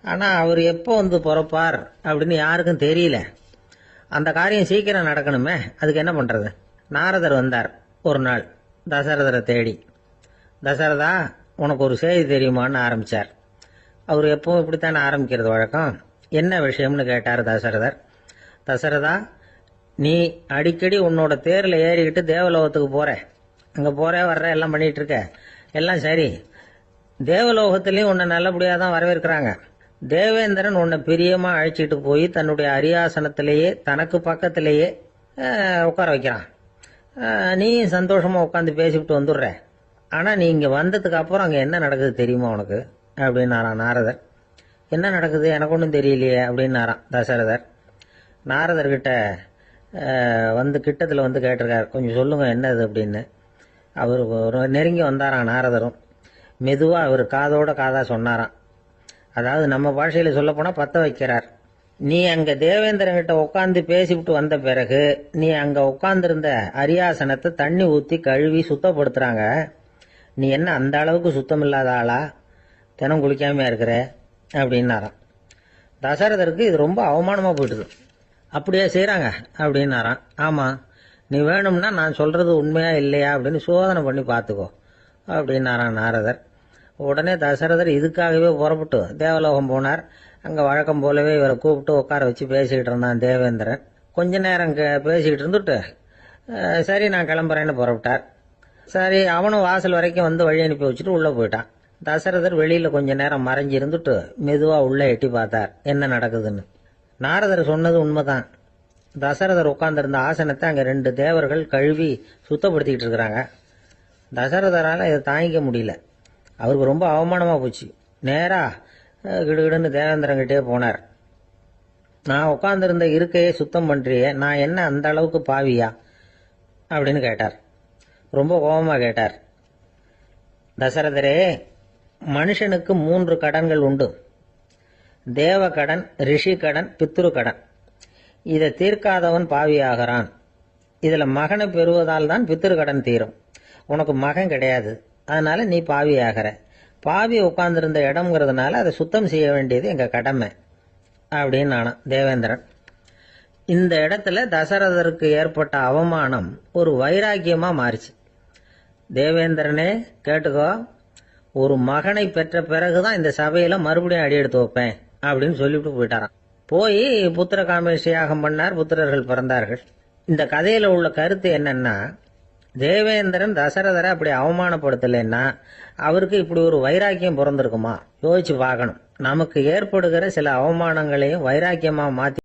ஆனால் அவர் எப்போ வந்து பிறப்பார் அப்படின்னு யாருக்கும் தெரியல. அந்த காரியம் சீக்கிரம் நடக்கணுமே, அதுக்கு என்ன பண்ணுறது? நாரதர் வந்தார் ஒரு நாள் தசரதரை தேடி. தசரதா, உனக்கு ஒரு செய்தி தெரியுமான்னு ஆரம்பித்தார். அவர் எப்பவும் இப்படித்தானே ஆரம்பிக்கிறது வழக்கம். என்ன விஷயம்னு கேட்டார் தசரதர். தசரதா, நீ அடிக்கடி உன்னோட தேரில் ஏறிக்கிட்டு தேவலோகத்துக்கு போகிற, அங்கே போகிற வர்ற எல்லாம் பண்ணிகிட்டு இருக்க, எல்லாம் சரி. தேவலோகத்திலையும் உன்னை நல்லபடியாக தான் வரவேற்கிறாங்க. தேவேந்திரன் உன்னை பிரியமாக அழைச்சிட்டு போய் தன்னுடைய அரியாசனத்திலேயே தனக்கு பக்கத்திலேயே உட்கார வைக்கிறான். நீயும் சந்தோஷமாக உட்காந்து பேசிவிட்டு வந்துடுற. ஆனால் நீ இங்கே வந்ததுக்கு அப்புறம் அங்கே என்ன நடக்குது தெரியுமா உனக்கு அப்படின்னாரான் நாரதர். என்ன நடக்குது எனக்கு ஒன்றும் தெரியலையே அப்படின்னாரான் தசரதர். நாரதர்கிட்ட வந்து கிட்டத்தில் வந்து கேட்டிருக்கார், கொஞ்சம் சொல்லுங்கள் என்னது அப்படின்னு. அவர் ஒரு நெருங்கி வந்தாராம் நாரதரும். மெதுவாக அவர் காதோட காதாக சொன்னாராம். அதாவது நம்ம பாஷையில் சொல்லப்போனால் பற்ற வைக்கிறார். நீ அங்கே தேவேந்திரங்கிட்ட உட்காந்து பேசிவிட்டு வந்த பிறகு நீ அங்கே உட்காந்துருந்த அரியாசனத்தை தண்ணி ஊற்றி கழுவி சுத்தப்படுத்துகிறாங்க. நீ என்ன அந்த அளவுக்கு சுத்தம் இல்லாத ஆளா, தினம் குளிக்காமையா இருக்கிற அப்படின்னாராம். தசரதருக்கு இது ரொம்ப அவமானமாக போயிடுது. அப்படியே செய்கிறாங்க அப்படின்னாராம். ஆமாம், நீ வேணும்னா நான் சொல்கிறது உண்மையா இல்லையா அப்படின்னு சோதனை பண்ணி பார்த்துக்கோ அப்படின்னாரான் நாரதர். உடனே தசரதர் இதுக்காகவே புறப்பட்டு தேவலோகம் போனார். அங்கே வழக்கம் போலவே இவரை கூப்பிட்டு உட்கார வச்சு பேசிக்கிட்டு இருந்தான் தேவேந்திரன். கொஞ்ச நேரம் பேசிக்கிட்டு இருந்துட்டு சரி நான் கிளம்புறேன்னு புறப்பட்டார். சரி, அவனும் வாசல் வரைக்கும் வந்து வழி அனுப்பி வச்சுட்டு உள்ளே போயிட்டான். தசரதர் வெளியில் கொஞ்ச நேரம் மறைஞ்சி இருந்துட்டு மெதுவாக உள்ளே எட்டி பார்த்தார் என்ன நடக்குதுன்னு. நாரதர் சொன்னது உண்மைதான். தசரதர் உட்கார்ந்திருந்த ஆசனத்தை அங்கே 2 தேவர்கள் கழுவி சுத்தப்படுத்திக்கிட்டு இருக்கிறாங்க. தசரதரால் இதை தாங்கிக்க முடியல. அவருக்கு ரொம்ப அவமானமாக போச்சு. நேராக கிடுகிடுன்னு தேவேந்திரங்கிட்டே போனார். நான் உட்கார்ந்திருந்த இருக்கையை சுத்தம் பண்ணுறியே, நான் என்ன அந்த அளவுக்கு பாவியா அப்படின்னு கேட்டார். ரொம்ப கோபமாக கேட்டார். தசரதரே, மனுஷனுக்கு 3 கடன்கள் உண்டு. தேவ கடன், ரிஷி கடன், பித்ரு கடன். இதை தீர்க்காதவன் பாவியாகிறான். இதில் மகனை பெறுவதால் தான் பித்ரு கடன் தீரும். உனக்கு மகன் கிடையாது, அதனால நீ பாவியாகிற. பாவி உட்கார்ந்துருந்த இடம்ங்கிறதுனால அதை சுத்தம் செய்ய வேண்டியது எங்கள் கடமை அப்படின்னு நானும் தேவேந்திரன். இந்த இடத்துல தசரதருக்கு ஏற்பட்ட அவமானம் ஒரு வைராக்கியமா மாறிச்சு. தேவேந்திரனே கேட்டுக்கோ, ஒரு மகனை பெற்ற பிறகுதான் இந்த சபையில மறுபடியும் அடி எடுத்து வைப்பேன் அப்படின்னு சொல்லிவிட்டு போயிட்டாராம். போய் புத்திர காமேஷ்டி யாகம் பண்ணார், புத்திரர்கள் பிறந்தார்கள். இந்த கதையில உள்ள கருத்து என்னன்னா, தேவேந்திரன் தசரதரை அப்படி அவமானப்படுத்தலைன்னா அவருக்கு இப்படி ஒரு வைராக்கியம் பிறந்திருக்குமா? யோசிச்சு பார்க்கணும். நமக்கு ஏற்படுகிற சில அவமானங்களையும் வைராக்கியமா மாத்தி